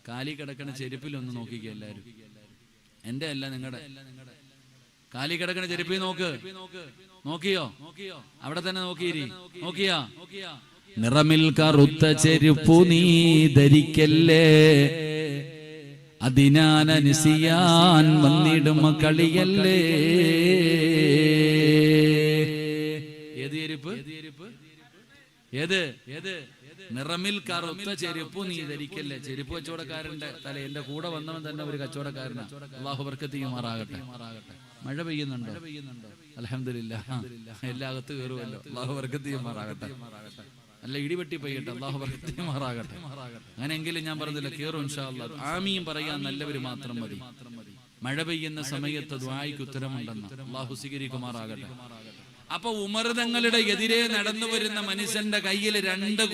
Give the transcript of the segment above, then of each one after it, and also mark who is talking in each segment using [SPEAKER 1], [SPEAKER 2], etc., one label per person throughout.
[SPEAKER 1] കാലി കിടക്കണ ചെരുപ്പിലൊന്ന് നോക്കിക്കുക എല്ലാവരും. എന്റെ അല്ല, നിങ്ങളുടെ. കാലി കിടക്കണ ചെരുപ്പിൽ നോക്കിയോ? അവിടെ തന്നെ നോക്കിയാ നിറമിൽ കറുത്ത ചെരുപ്പു നീ ധരിക്കല്ലേ, അതിനാനനുസിയാൻ വന്നിടും കളിയല്ലേ. ഏത് ചെരുപ്പ്? ഏത്? നിറമിൽ കറുത്ത ചെരുപ്പു നീ ധരിക്കല്ലേ. ചെരുപ്പ് കച്ചവടക്കാരന്റെ തല. എന്റെ കൂടെ വന്നവൻ തന്നെ ഒരു കച്ചവടക്കാരനാ. അല്ലാഹു ബർക്കത്ത് ചെയ്യുമാറാകട്ടെ. മഴ പെയ്യുന്നുണ്ടോ? അൽഹംദുലില്ലാഹ്. എല്ലാകത്ത് കയറുമല്ലോ. അല്ലാഹു ബർക്കത്ത് ചെയ്യുമാറാകട്ടെ. അല്ല, ഇടിവെട്ടി പെയ്യട്ടെ. അല്ലാഹു ബർക്കത്ത് ചെയ്യുമാറാകട്ടെ. അങ്ങനെയെങ്കിലും ഞാൻ പറഞ്ഞില്ല, കയറും ഇൻഷാ അല്ലാഹ്. ആമീൻ പറയാൻ നല്ലവര് മാത്രം മതി. മഴ പെയ്യുന്ന സമയത്ത് ദുആയ്ക്ക് ഉത്തരമുണ്ടെന്ന് അല്ലാഹു സ്വീകരിക്കുമാറാകട്ടെ. അപ്പൊ ഉമർ തങ്ങളുടെ എതിരെ നടന്നു വരുന്ന മനുഷ്യന്റെ കയ്യിൽ 2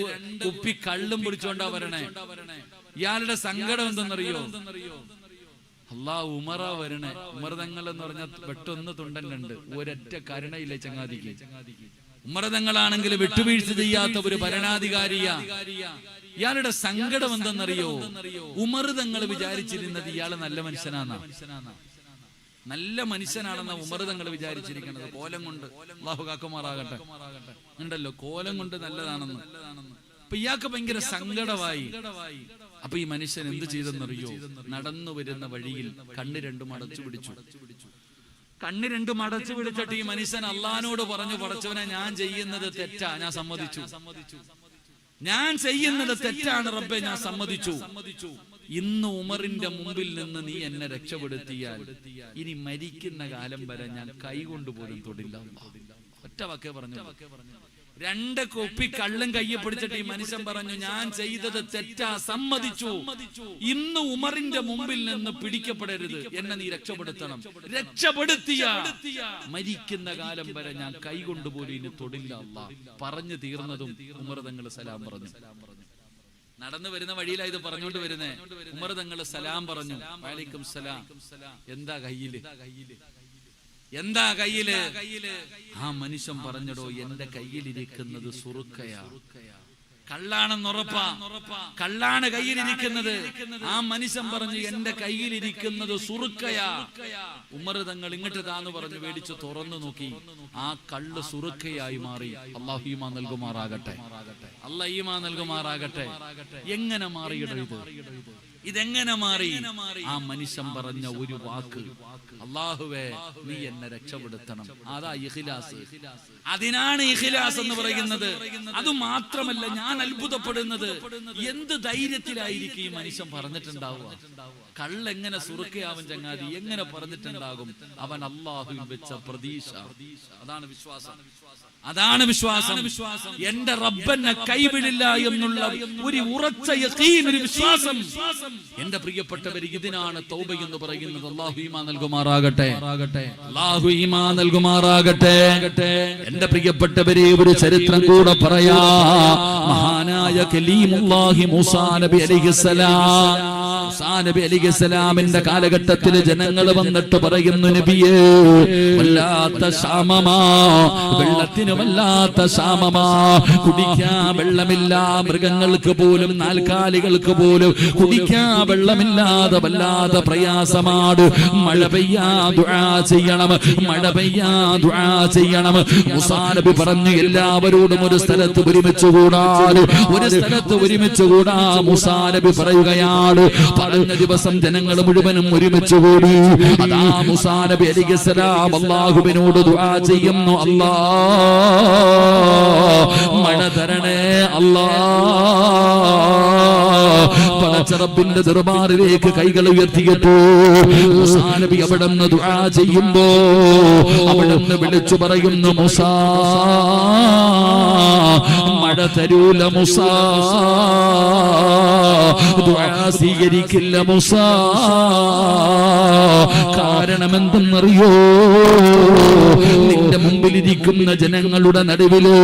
[SPEAKER 1] കുപ്പി കള്ളും പിടിച്ചോണ്ടാ വരണേ. ഇയാളുടെ സങ്കടം എന്തെന്നറിയോ? ഉമറാ വരണേ. ഉമർ തങ്ങൾ എന്ന് പറഞ്ഞാൽ വെട്ടൊന്ന് തുണ്ടന്നുണ്ട്, ഒരൊറ്റ കരുണയില്ല ചങ്ങാതിക്ക്. ഉമർ തങ്ങളാണെങ്കിൽ വിട്ടുവീഴ്ച ചെയ്യാത്ത ഒരു ഭരണാധികാരിയാ. ഇയാളുടെ സങ്കടം എന്തെന്നറിയോ? ഉമർ തങ്ങൾ വിചാരിച്ചിരുന്നത് ഇയാള് നല്ല മനുഷ്യനാണെന്ന ഉമർ തങ്ങൾ വിചാരിച്ചിരിക്കുന്നത്. കോലം കൊണ്ട് അല്ലാഹു കാക്കുമാറാകട്ടെ. ഉണ്ടല്ലോ, കോലം കൊണ്ട് നല്ലതാണെന്ന്. അപ്പൊ ഇയാൾക്ക് ഭയങ്കര സങ്കടമായി. അപ്പൊ ഈ മനുഷ്യൻ എന്ത് ചെയ്തെന്നറിയോ? നടന്നു വരുന്ന വഴിയിൽ കണ്ണ് 2 അടച്ചു പിടിച്ചു. കണ്ണ് 2 അടച്ചു പിടിച്ചിട്ട് ഈ മനുഷ്യൻ അള്ളാഹിനോട് പറഞ്ഞു, പടച്ചവനെ, ഞാൻ ചെയ്യുന്നത് തെറ്റാ, ഞാൻ സമ്മതിച്ചു. ഞാൻ ചെയ്യുന്നത് തെറ്റാണ് റബ്ബേ, ഞാൻ സമ്മതിച്ചു. ഇന്ന് ഉമറിന്റെ മുമ്പിൽ നിന്ന് നീ എന്നെ രക്ഷപ്പെടുത്തിയാൽ ഇനി മരിക്കുന്ന കാലം വരെ ഞാൻ കൈകൊണ്ടുപോലും തൊടില്ല. ഒറ്റ വാക്കേ പറഞ്ഞു. 2 കുപ്പി കള്ളും കയ്യെ പിടിച്ചിട്ട് ഈ മനുഷ്യൻ പറഞ്ഞു, ഞാൻ ചെയ്തത് തെറ്റാ, സമ്മതിച്ചു. ഇന്ന് ഉമറിന്റെ മുമ്പിൽ നിന്ന് പിടിക്കപ്പെടരുത്, എന്നെ നീ രക്ഷപ്പെടുത്തണം. രക്ഷപ്പെടുത്തിയ മരിക്കുന്ന കാലം വരെ ഞാൻ കൈകൊണ്ടുപോലും ഇനി തൊടില്ല അല്ലാഹ്. പറഞ്ഞു തീർന്നതും ഉമർ തങ്ങൾ സലാം പറഞ്ഞു. നടന്നു വരുന്ന വഴിയിലായത് പറഞ്ഞോണ്ട് വരുന്നേ. ഉമർ തങ്ങൾ സലാം പറഞ്ഞു. വഅലൈക്കും സലാം. എന്താ കയ്യില്? ആ മനുഷ്യൻ പറഞ്ഞടോ, എന്റെ കയ്യിലിരിക്കുന്നത് സുറുക്കയാ. കള്ളാണെന്നുറപ്പാ. കള്ളാണ് കയ്യിലിരിക്കുന്നത്. ആ മനുഷ്യൻ പറഞ്ഞു, എന്റെ കയ്യിലിരിക്കുന്നത് സുറുക്കയാ. ഉമർ തങ്ങൾ ഇങ്ങോട്ട് താന്ന് പറഞ്ഞു, മേടിച്ച് തുറന്നു നോക്കി. ആ കള്ള് സുറുക്കയായി മാറി. അല്ലാഹു ഈമാൻ നൽകുമാറാകട്ടെ. അല്ലാഹു ഈമാൻ നൽകുമാറാകട്ടെ. എങ്ങനെ മാറിയിടോ ഇതെങ്ങനെ മാറി? ആ മനുഷ്യൻ പറഞ്ഞ ഒരു വാക്ക്, അല്ലാഹുവേ, നീ എന്നെ രക്ഷപ്പെടുത്തണം. അതാ ഇഖ്ലാസ്. അതിനാണ് ഇഖ്ലാസ് എന്ന് പറയുന്നത്. അത് മാത്രമല്ല, ഞാൻ അത്ഭുതപ്പെടുന്നത്, എന്ത് ധൈര്യത്തിലായിരിക്കും ഈ മനുഷ്യൻ പറഞ്ഞിട്ടുണ്ടാവുക. കള്ളെങ്ങനെ സുറുക്കയാവും ചങ്ങാതി? എങ്ങനെ പറഞ്ഞിട്ടുണ്ടാകും? അവൻ അല്ലാഹുവിൽ വെച്ച പ്രതീക്ഷ. അതാണ് വിശ്വാസം. എന്റെ റബ്ബനെ കൈവിടില്ല എന്നുള്ള ഒരു ഉറച്ച യഖീൻ, ഒരു വിശ്വാസം. എന്റെ പ്രിയപ്പെട്ടവർ, ഇതിനാണ് തൗബ എന്ന് പറയുന്നത്. അല്ലാഹു ഈമാൻ നൽകുമാറാകട്ടെ. അല്ലാഹു ഈമാൻ നൽകുമാറാകട്ടെ. എന്റെ പ്രിയപ്പെട്ടവരെ, ഒരു ചരിത്രം കൂടെ പറയാ. മഹാനായ കലീമുല്ലാഹി മൂസാ നബി അലൈഹിസ്സലാം. മൂസാ നബി അലൈഹിസ്സലാമിന്റെ കാലഘട്ടത്തിൽ ജനങ്ങൾ വന്നിട്ട് പറയുന്നു, നബിയേ, വല്ലാത്ത ക്ഷാമമാ, വെള്ളത്തിന് വല്ലാത്ത ക്ഷാമമാ, കുടിക്കാൻ വെള്ളമില്ല. മൃഗങ്ങൾക്ക് പോലും, നാൽക്കാലികൾക്ക് പോലും കുടിക്കാൻ വെള്ളമില്ലാതെ വല്ലാതെ പ്രയാസമാണ്. മഴ പെയ്യാ ദുആ ചെയ്യണം, മഴ പെയ്യാ ദുആ ചെയ്യണം. മൂസാ നബി പറഞ്ഞു, എല്ലാവരോടും ഒരു സ്ഥലത്ത് ഒരുമിച്ച് കൂടാ. മൂസാ നബി പറയുകയാണ്, പറഞ്ഞ ദിവസം ജനങ്ങൾ മുഴുവനും ഒരുമിച്ച് കൂടി. അതാ മൂസാ നബി അലൈഹിസ്സലാം അല്ലാഹുവിനോട് ദുആ ചെയ്യുന്നു, അല്ലാഹ് മഴ തരണേ അല്ലാഹ്. പടച്ച റബ്ബിന്റെ ദർബാറിലേക്ക് കൈകൾ ഉയർത്തിയിട്ടു മൂസാ നബി അവിടുന്ന് ദുആ ചെയ്യുമ്പോ അവിടുന്ന് വിളിച്ചു പറയുന്നു, മൂസാ, മഴ തരൂല മൂസാ, ദുആ സ്വീകരിക്കില്ല മൂസാ. കാരണം എന്തെന്നറിയോ? നിന്റെ മുമ്പിലിരിക്കുന്ന ജനങ്ങളുടെ നടുവില്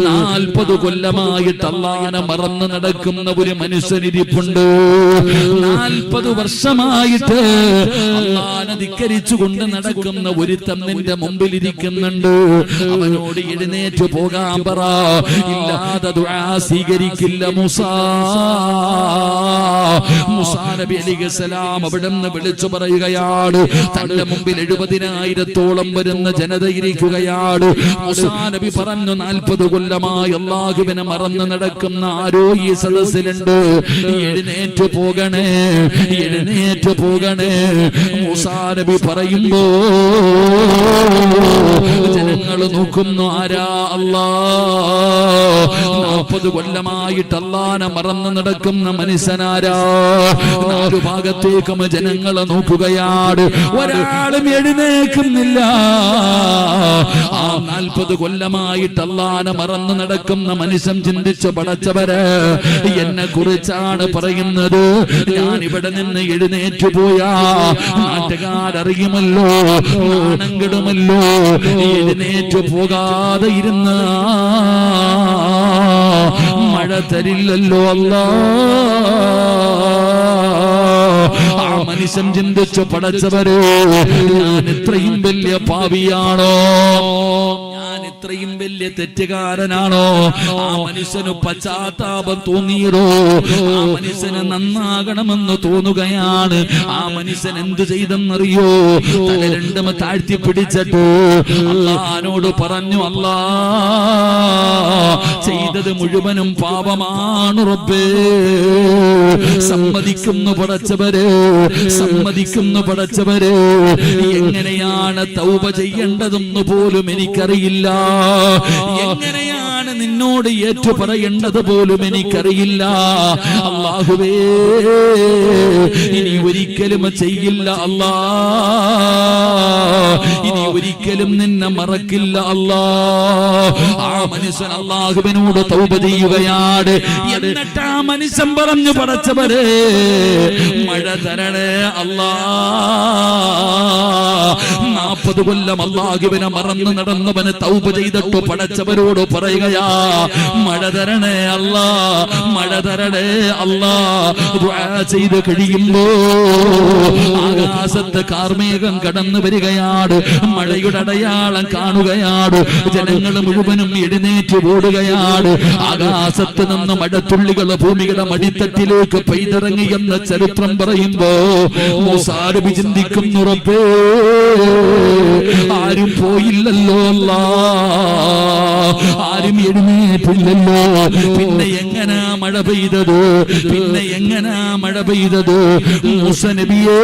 [SPEAKER 1] 40 കൊല്ലമായിട്ട് അല്ലാഹനെ മറന്നു നടക്കുന്ന ഒരു മനുഷ്യനിരിപ്പുണ്ട്. 40 വർഷമായിട്ട് അല്ലാഹനെ ധിക്കരിച്ചുകൊണ്ട് നടക്കുന്ന ഒരുത്തൻ നിന്റെ മുമ്പിലിരിക്കുന്നുണ്ട്. അവനോട് എഴുന്നേറ്റ് പോകാൻ പറ. ഇല്ല ഇല്ലാതെ ദുആ സ്വീകരിക്കില്ല മൂസാ നബി അലൈഹിസ്സലാം അവിടുന്ന് വിളിച്ചു പറയുകയാണ്. തന്റെ മുമ്പിൽ 70,000-ഓളം വരുന്ന ജനത ഇരിക്കുകയാണ്. മൂസാ നബി പറഞ്ഞു, 40 കൊല്ലമായി അല്ലാഹുവിനെ മറന്നു നടക്കുന്ന ആരോ ഈ സദസ്സിലുണ്ട്. എഴുന്നേറ്റ് പോകണേ, എഴുന്നേറ്റ് പോകണേ. മൂസാ നബി പറയുമ്പോ ജനങ്ങൾ നോക്കുന്നു, ആരാ? അല്ലാഹ്. 40 കൊല്ലമായിട്ട് അല്ലാഹനെ മറന്നു നടക്കുന്ന മനുഷ്യനാരാ? 4 ഭാഗത്തേക്കും ജനങ്ങളെ നോക്കുകയാണ്. ഒരാളും എഴുന്നേക്കുന്നില്ല. ആ 40 കൊല്ലമായിട്ട് അല്ലാഹനെ മറന്നു നടക്കുന്ന മനുഷ്യൻ ചിന്തിച്ചു, പടച്ചവരെ എന്നെ കുറിച്ചാണ് പറയുന്നത്. ഞാൻ ഇവിടെ നിന്ന് എഴുന്നേറ്റു പോയാ നാട്ടുകാരറിയുമല്ലോ, നാണംകെടുമല്ലോ. എഴുന്നേറ്റു പോകാതെ ഇരുന്ന മഴ തരില്ലല്ലോ അല്ലാഹ്. ആ മനുഷ്യൻ ചിന്തിച്ചു, പടച്ചവരെ ഞാൻ ഇത്രയും വലിയ പാപിയാണോ? ഞാൻ ഇത്രയും വലിയ തെറ്റുകാരനാണോ? ആ മനുഷ്യന് പശ്ചാത്താപം തോന്നിയതോ? ആ മനുഷ്യന് നന്നാകണമെന്ന് തോന്നുകയാണ്. ആ മനുഷ്യൻ എന്തു ചെയ്തെന്നറിയോ? തല രണ്ടും താഴ്ത്തി പിടിച്ചിട്ട് അല്ലാഹുവിനോട് പറഞ്ഞു, അല്ലാഹ്, ചെയ്തത് മുഴുവനും പാപമാണ് റബ്ബേ. സമ്മതിക്കുന്നു പടച്ചവരെ, സമ്മതിക്കുന്നു പടച്ചവരെ. എങ്ങനെയാണ് തൗബ ചെയ്യേണ്ടതെന്ന് പോലും എനിക്കറിയില്ല. എങ്ങനെയാണ് നിന്നോട് ഏറ്റു പറയേണ്ടത് പോലും എനിക്കറിയില്ല. അല്ലാഹുവേ, ഇനി ഒരിക്കലും ചെയ്യില്ല അല്ലാഹ്. ഇനി ഒരിക്കലും നിന്നെ മറക്കില്ല അല്ലാഹ്. ആ മനുഷ്യൻ അല്ലാഹുവിനോട് തൗബ ചെയ്യുകയാണ്. എന്നിട്ട് ആ മനുഷ്യൻ പറഞ്ഞു, പടച്ചവരെ മഴ തരണേ അല്ലാഹ്. 40 കൊല്ലം അല്ലാഹുവിനെ മറന്നു നടന്നവന് തൗബ ചെയ്തിട്ട് പടച്ചവരോട് പറയുകയാ, മഴ തരണേ അല്ലാഹ്, മഴ തരണേ അല്ലാഹ്. ദുആ ചെയ്ത് കഴിയുമ്പോ ആകാശത്ത് കാർമേഘം കടന്നു വരികയാണ്. മഴയുടെ അടയാളം കാണുകയാണ്. ജനങ്ങൾ മുഴുവനും എഴുന്നേറ്റ് ഓടുകയാണ്. ആകാശത്ത് നിന്ന് മഴത്തുള്ളികൾ ഭൂമിയുടെ മടിത്തട്ടിലേക്ക് പെയ്തിറങ്ങി എന്ന ചരിത്രം പറയുമ്പോ മൂസാ നബി ചിന്തിക്കുന്നു, റബ്ബേ, ആരും പോയില്ലല്ലോ അല്ലാഹ്, ആരും എഴുന്നേറ്റില്ലല്ലോ. പിന്നെ എങ്ങനാ മഴ പെയ്തത്? പിന്നെ എങ്ങനാ മഴ പെയ്തത്? മൂസാ നബിയേ,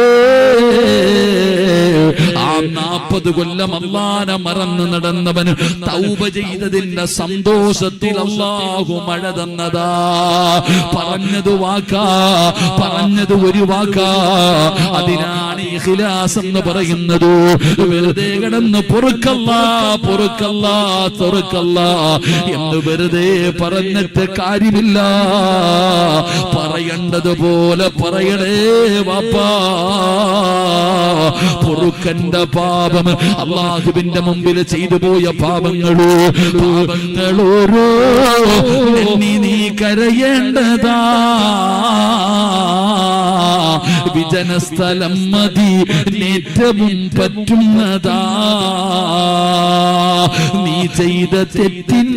[SPEAKER 1] ആ 40 കൊല്ലം അല്ലാഹനെ മറന്നു നടന്നവന് തൗബ ചെയ്തതിന്റെ സന്തോഷത്തിൽ അല്ലാഹു മഴ തന്നതാ. പറഞ്ഞത് വാക്കാ, പറഞ്ഞത് ഒരു വാക്കാ. അതിനാണ് ഇഖ്ലാസ് എന്ന് പറയുന്നത്. വെറുതെ കിടന്ന് പൊറുക്കല്ലാ, പൊറുക്കല്ലാ, പൊറുക്കല്ലാ എന്ന് വെറുതെ പറഞ്ഞിട്ട് കാര്യമില്ല. പറയേണ്ടതുപോലെ പറയണേ വാപ്പാ. പൊറുക്കന്റെ പാപം, അല്ലാഹുവിന്റെ മുമ്പിൽ ചെയ്തു പോയ പാപങ്ങളോരോ നീ കരയേണ്ടതാ. വിജനസ്ഥലം മതി ഏറ്റവും പറ്റുന്നതാ. നീ ചെയ്ത തെറ്റിൻ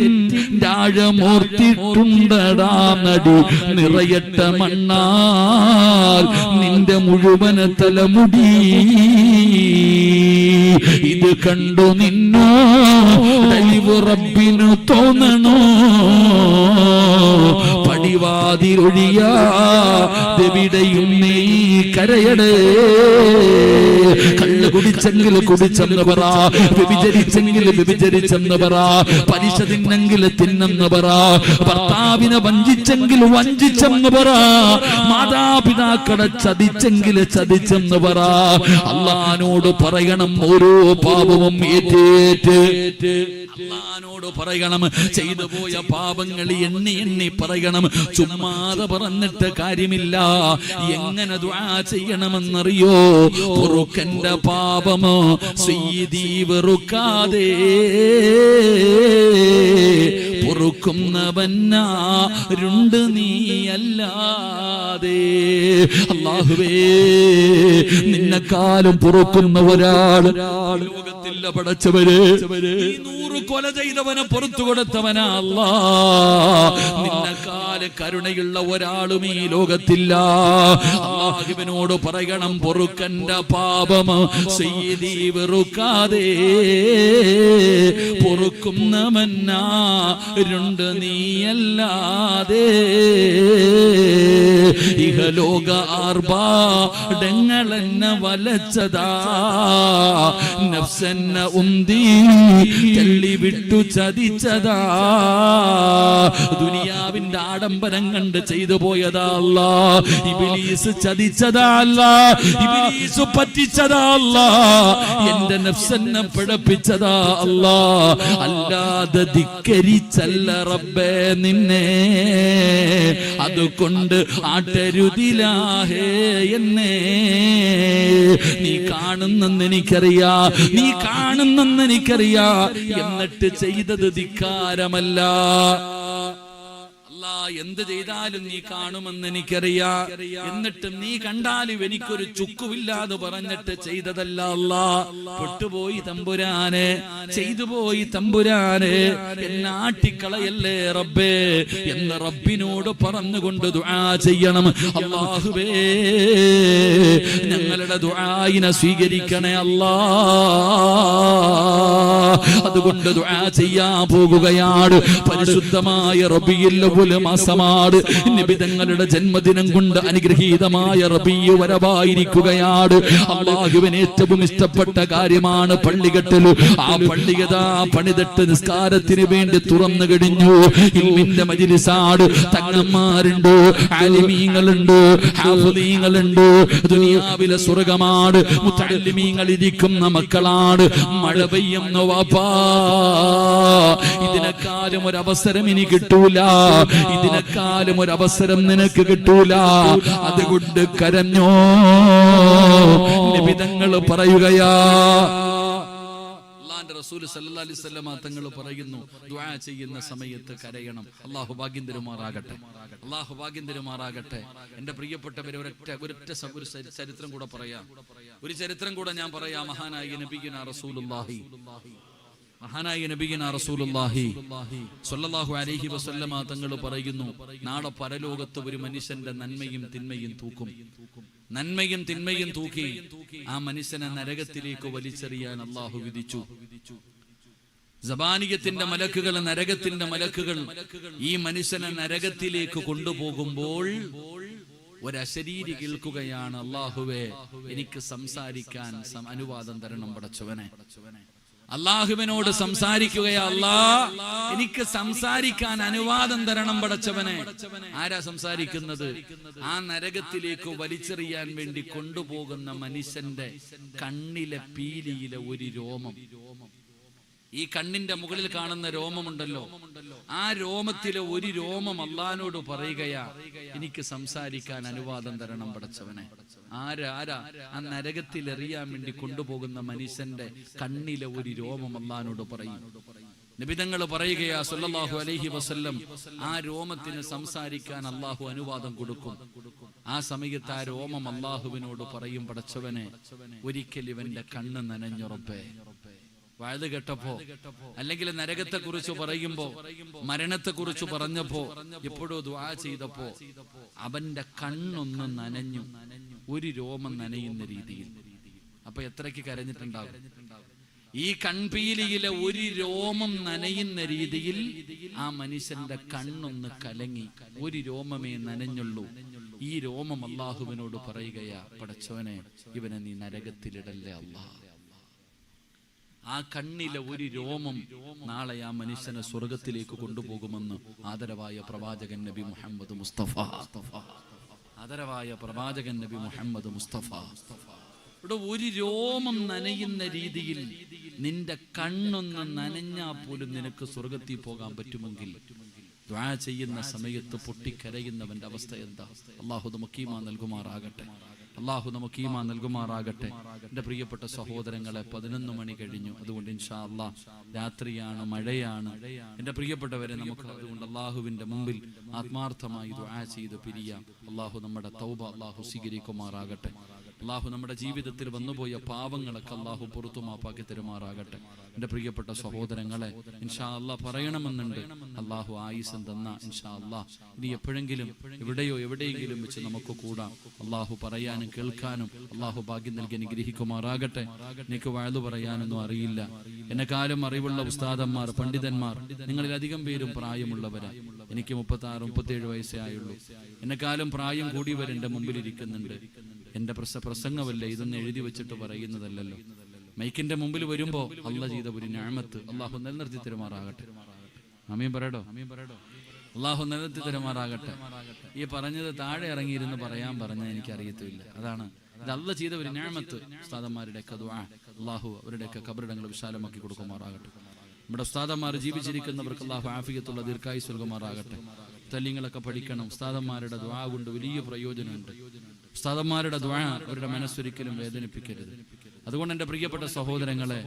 [SPEAKER 1] രാഴമോർത്തിട്ടുണ്ടടാ. നടി നിറയട്ട മണ്ണാൽ നിന്റെ മുഴുവൻ തലമുടി. ഇത് കണ്ടു നിന്നോ ദൈവ റബ്ബിനു തോന്നണോ? പടിവാതിലൊഴിയാതെവിടെയും നീ കരയടേ. കള്ള് കുടിച്ചെങ്കിൽ കുടിച്ചെന്ന് പറ, വ്യഭിചരിച്ചെങ്കിൽ വ്യഭിചരിച്ചെന്ന് പറ, പലിശ തിന്നെങ്കിൽ തിന്നെന്ന് പറ, ഭർത്താവിനെ വഞ്ചിച്ചെങ്കിൽ വഞ്ചിച്ചെന്ന് പറ, മാതാപിതാക്കളെ ചതിച്ചെങ്കിൽ ചതിച്ചെന്ന് പറ. അല്ലാഹുവിനോട് പറയണം ഓരോ പാപവും ഏറ്റേറ്റ്. അല്ലാഹുവിനോട് പറയണം ചെയ്തു പോയ പാപങ്ങൾ എണ്ണി എണ്ണി പറയണം. ചുമ്മാതെ പറഞ്ഞിട്ട് കാര്യമില്ല. എങ്ങനെ ദുആ ചെയ്യണമെന്നറിയോ? പൊറുക്കന്റെ പാപമോ സയ്യിദി വെറുക്കാതെ, പൊറുക്കുന്നവനാരുണ്ട് നീയല്ലാതെ. അല്ലാഹുവേ, നിന്നെക്കാളും പൊറുക്കുന്ന ഒരാൾ ലോകത്തില്ല പടച്ചവര്. 100 കൊല ചെയ്തവനെ പുറത്തു കൊടുത്തവനാ അല്ലാ. നിന്നെക്കാളും കരുണയുള്ള ഒരാളും ഈ ലോകത്തില്ല. അല്ലാഹുവിനോട് പറയണം, പൊറുക്കന്റെ പാപം സയ്യിദി വെറുക്കാതെ. പൊറുക്കുന്നവനാരുണ്ട് നീയല്ലാതെ. ഇഹലോക ആർഭാടങ്ങളെന്നെ വലച്ചതാ, നഫ്സെന്നെ ഉന്തി തള്ളിവിട്ടു ചതിച്ചതാ. ദുനിയാവിന്റെ ആഡംബരം കണ്ട് ചെയ്തു പോയതാ അല്ലാ. ഇബ്ലീസ് ചതിച്ചതാ അല്ലാ, ഇബ്ലീസ് പറ്റിച്ചതാ അല്ലാ, എന്റെ നഫ്സെന്നെ പിഴപ്പിച്ചതാ അല്ലാ. അല്ലാതെ ധിക്കരിച്ചല്ല റബ്ബേ നിന്നെ, അതുകൊണ്ട് ആട്ടരുതിലാഹേ എന്നെ. നീ കാണുന്നെന്ന് എനിക്കറിയാ, നീ കാണുന്നെന്ന് എനിക്കറിയാ, എന്നിട്ട് ചെയ്തത് ധിക്കാരമല്ല. എന്ത് ചെയ്താലും നീ കാണുമെന്ന് എനിക്കറിയാ, എന്നിട്ടും നീ കണ്ടാലും എനിക്കൊരു ചുക്കുമില്ലാതെ പറഞ്ഞിട്ട് ചെയ്തതല്ല അല്ലാ. പെട്ടുപോയി തമ്പുരാനെ, ചെയ്തുപോയി തമ്പുരാനെ, എന്നെ ആട്ടിക്കളയല്ലേ റബ്ബേ എന്ന് റബ്ബിനോട് പറഞ്ഞുകൊണ്ട് ദുആ ചെയ്യണം. അല്ലാഹുവേ, ഞങ്ങളുടെ ദുആയിനെ സ്വീകരിക്കണേ അല്ലാ. അതുകൊണ്ട് ദുആ ചെയ്യാൻ പോകുകയാണ്. പരിശുദ്ധമായ റബീഉൽ അവ്വൽ മാസമാണ്. നബി തങ്ങളുടെ ജന്മദിനം കൊണ്ട് അനുഗ്രഹീതമായ റബീഉ വരവായിരിക്കുകയാണ്. അല്ലാഹുവിന് ഏറ്റവും ഇഷ്ടപ്പെട്ട കാര്യമാണ് പള്ളികെട്ടൽ. ആ പള്ളിയതാ പണിതിട്ട് നിസ്കാരത്തിന് വേണ്ടി തുറന്നു കഴിഞ്ഞു. ഇൽമിന്റെ മജ്ലിസാണ്. തങ്ങന്മാരുണ്ട്, ആലിമീങ്ങളുണ്ട്, ഹാഫിളീങ്ങളുണ്ട്. ദുനിയാവിലെ സ്വർഗ്ഗമാണ്. മുതഅല്ലിമീങ്ങൾ ഇരിക്കുന്ന മക്കളാണ്. മഴ പെയ്യുന്ന വാപ്പാ, ഇതിനെക്കാളും ഒരു അവസരം ഇനി കിട്ടൂല, ഇതിനെക്കാളും ഒരു അവസരം നിനക്ക് കിട്ടൂല. അതുകൊണ്ട് കരഞ്ഞോ. നബി തങ്ങൾ പറയുകയാ, അല്ലാഹുവിന്റെ റസൂൽ സല്ലല്ലാഹു അലൈഹി വസല്ലം തങ്ങൾ പറയുന്നു, ദുആ ചെയ്യുന്ന സമയത്ത് കരയണം. അല്ലാഹു ഭാഗ്യം തരുമാറാകട്ടെ, അല്ലാഹു ഭാഗ്യം തരുമാറാകട്ടെ. എന്റെ പ്രിയപ്പെട്ടവരെ, ഒരൊറ്റ ചരിത്രം കൂടെ പറയാം. ഒരു ചരിത്രം കൂടെ ഞാൻ പറയാം. മഹാനായ നബിയുനാ റസൂലുള്ളാഹി സ്വല്ലല്ലാഹു അലൈഹി വസല്ലമ തങ്ങൾ പറയുന്നു, നാളെ പരലോകത്ത് ഒരു മനുഷ്യന്റെ നന്മയും തിന്മയും തൂക്കും. നന്മയും തിന്മയും തൂക്കി ആ മനുഷ്യനെ നരകത്തിലേക്ക് വലിച്ചെറിയാൻ അല്ലാഹു വിധിച്ചു. സബാനിയത്തിന്റെ മലക്കുകൾ, നരകത്തിന്റെ മലക്കുകൾ ഈ മനുഷ്യനെ നരകത്തിലേക്ക് കൊണ്ടുപോകുമ്പോൾ ഒരശരീരി കേൾക്കുകയാണ്, അല്ലാഹുവേ, എനിക്ക് സംസാരിക്കാൻ അനുവാദം തരണം പടച്ചവനെ. അല്ലാഹുവിനോട് സംസാരിക്കുകയാ, അല്ലാ, എനിക്ക് സംസാരിക്കാൻ അനുവാദം തരണം പടച്ചവനെ. ആരാ സംസാരിക്കുന്നത്? ആ നരകത്തിലേക്ക് വലിച്ചെറിയാൻ വേണ്ടി കൊണ്ടുപോകുന്ന മനുഷ്യന്റെ കണ്ണിലെ പീലിയിലെ ഒരു രോമം. ഈ കണ്ണിന്റെ മുകളിൽ കാണുന്ന രോമമുണ്ടല്ലോ, ആ രോമത്തിലെ ഒരു രോമം അല്ലാഹുവിനോട് പറയുകയാ, എനിക്ക് സംസാരിക്കാൻ അനുവാദം തരണം പടച്ചവനെ. ആരാ ആ നരകത്തിൽ എറിയാൻ വേണ്ടി കൊണ്ടുപോകുന്ന മനുഷ്യന്റെ കണ്ണിലെ ഒരു രോമം അല്ലാഹുവിനോട് പറയും. നബി തങ്ങൾ പറയുകയാ സല്ലല്ലാഹു അലൈഹി വസല്ലം, ആ രോമത്തിന് സംസാരിക്കാൻ അല്ലാഹു അനുവാദം കൊടുക്കും. ആ സമയത്ത് ആ രോമം അല്ലാഹുവിനോട് പറയും, പടച്ചവനെ, ഒരിക്കൽ ഇവന്റെ കണ്ണ് നനഞ്ഞുറപ്പേ. വയത് കേട്ടപ്പോ, അല്ലെങ്കിൽ നരകത്തെ കുറിച്ച് പറയുമ്പോ, മരണത്തെ കുറിച്ച് പറഞ്ഞപ്പോ, എപ്പോഴോ ദുആ ചെയ്തപ്പോ അവന്റെ കണ്ണൊന്ന് നനഞ്ഞു, ഒരു രോമം നനയുന്ന രീതിയിൽ. അപ്പൊ എത്രയ്ക്ക് കരഞ്ഞിട്ടുണ്ടാകും? ഈ കൺപീലിയിലെ ഒരു രോമം നനയുന്ന രീതിയിൽ ആ മനുഷ്യന്റെ കണ്ണൊന്ന് കലങ്ങി, ഒരു രോമമേ നനഞ്ഞുള്ളൂ. ഈ രോമം അല്ലാഹുവിനോട് പറയുകയാ, പടച്ചവനെ, ഇവനെ നീ നരകത്തിലിടല്ലേ അല്ലാ. ആ കണ്ണിലെ ഒരു രോമം നാളെ ആ മനുഷ്യനെ സ്വർഗത്തിലേക്ക് കൊണ്ടുപോകുമെന്ന് ആദരവായ പ്രവാചകൻ നബി മുഹമ്മദ് മുസ്തഫ. ആദരവായ പ്രവാചകൻ നബി മുഹമ്മദ് മുസ്തഫ. ഇവിടെ ഒരു രോമം നനയുന്ന രീതിയിൽ നിന്റെ കണ്ണൊന്ന് നനഞ്ഞാൽ പോലും നിനക്ക് സ്വർഗത്തിൽ പോകാൻ പറ്റുമെങ്കിൽ ദുആ ചെയ്യുന്ന സമയത്ത് പൊട്ടിക്കരയുന്നവന്റെ അവസ്ഥ എന്താ? അല്ലാഹു നമുക്ക് ഈമാൻ നൽകുമാറാകട്ടെ. അള്ളാഹു നമുക്ക് ഈമാൻ നൽകുമാറാകട്ടെ. എൻ്റെ പ്രിയപ്പെട്ട സഹോദരങ്ങളെ, 11 മണി കഴിഞ്ഞു. അതുകൊണ്ട് ഇൻഷാ അല്ലാഹ് രാത്രിയാണ്, മഴയാണ്. എൻ്റെ പ്രിയപ്പെട്ടവരെ, നമുക്ക് അതുകൊണ്ട് അള്ളാഹുവിൻ്റെ മുമ്പിൽ ആത്മാർത്ഥമായി ദുആ ചെയ്ത് പിരിയാം. അള്ളാഹു നമ്മുടെ തൗബ അള്ളാഹു സ്വീകരിക്കുമാറാകട്ടെ. അള്ളാഹു നമ്മുടെ ജീവിതത്തിൽ വന്നുപോയ പാവങ്ങളൊക്കെ അള്ളാഹു പുറത്തു മാപ്പാക്കി തരുമാറാകട്ടെ. എൻ്റെ പ്രിയപ്പെട്ട സഹോദരങ്ങളെ, ഇൻഷാ അല്ലാഹ് പറയണമെന്നുണ്ട്. അള്ളാഹു ആയുസ്സം തന്ന ഇൻഷാ അല്ലാഹ് ഇനി എപ്പോഴെങ്കിലും എവിടെയെങ്കിലും വെച്ച് നമുക്ക് കൂടാം. അള്ളാഹു പറയാനും കേൾക്കാനും അള്ളാഹു ഭാഗ്യം നൽകി അനുഗ്രഹിക്കുമാറാകട്ടെ. എനിക്ക് വഅദ് പറയാനൊന്നും അറിയില്ല. എന്നെക്കാളും അറിവുള്ള ഉസ്താദന്മാർ, പണ്ഡിതന്മാർ, നിങ്ങളിലധികം പേരും പ്രായമുള്ളവരാ. എനിക്ക് 36-37 വയസ്സേ ആയുള്ളൂ. എന്നെക്കാളും പ്രായം കൂടിയവർ എൻ്റെ മുമ്പിലിരിക്കുന്നുണ്ട്. എൻ്റെ പ്രസംഗമല്ലേ, ഇതൊന്നും എഴുതി വെച്ചിട്ട് പറയുന്നതല്ലല്ലോ. മൈക്കിന്റെ മുമ്പിൽ വരുമ്പോ അള്ളാഹ് ചെയ്ത ഒരു നിഅമത്ത് അള്ളാഹു നിലനിർത്തി തരുമാറാകട്ടെ. ആമീൻ പറയടോ. അള്ളാഹു നിലനിർത്തി തരുമാറാകട്ടെ. ഈ പറഞ്ഞത് താഴെ ഇറങ്ങിയിരുന്ന് പറയാൻ പറഞ്ഞത് എനിക്കറിയത്തില്ല. അതാണ് ഇത് അള്ളാഹ് ചെയ്ത ഒരു നിഅമത്ത്. ഉസ്താദന്മാരുടെയൊക്കെ ദുആ അള്ളാഹു അവരുടെയൊക്കെ ഖബറിടങ്ങൾ വിശാലമാക്കി കൊടുക്കുമാറാകട്ടെ. നമ്മുടെ ഉസ്താദന്മാർ ജീവിച്ചിരിക്കുന്നവർക്ക് അള്ളാഹു ആഫിയത്തുള്ള ദീർഘായുസ്സ് നൽകുമാറാകട്ടെ. തല്ലിങ്ങളൊക്കെ പഠിക്കണം. ഉസ്താദന്മാരുടെ ദുആ കൊണ്ട് വലിയ പ്രയോജനമുണ്ട്. ഉസ്താദന്മാരുടെ ദുആ അവരുടെ മനസ്സൊരിക്കലും വേദനിപ്പിക്കരുത്. അതുകൊണ്ട് എൻ്റെ പ്രിയപ്പെട്ട സഹോദരങ്ങളെ,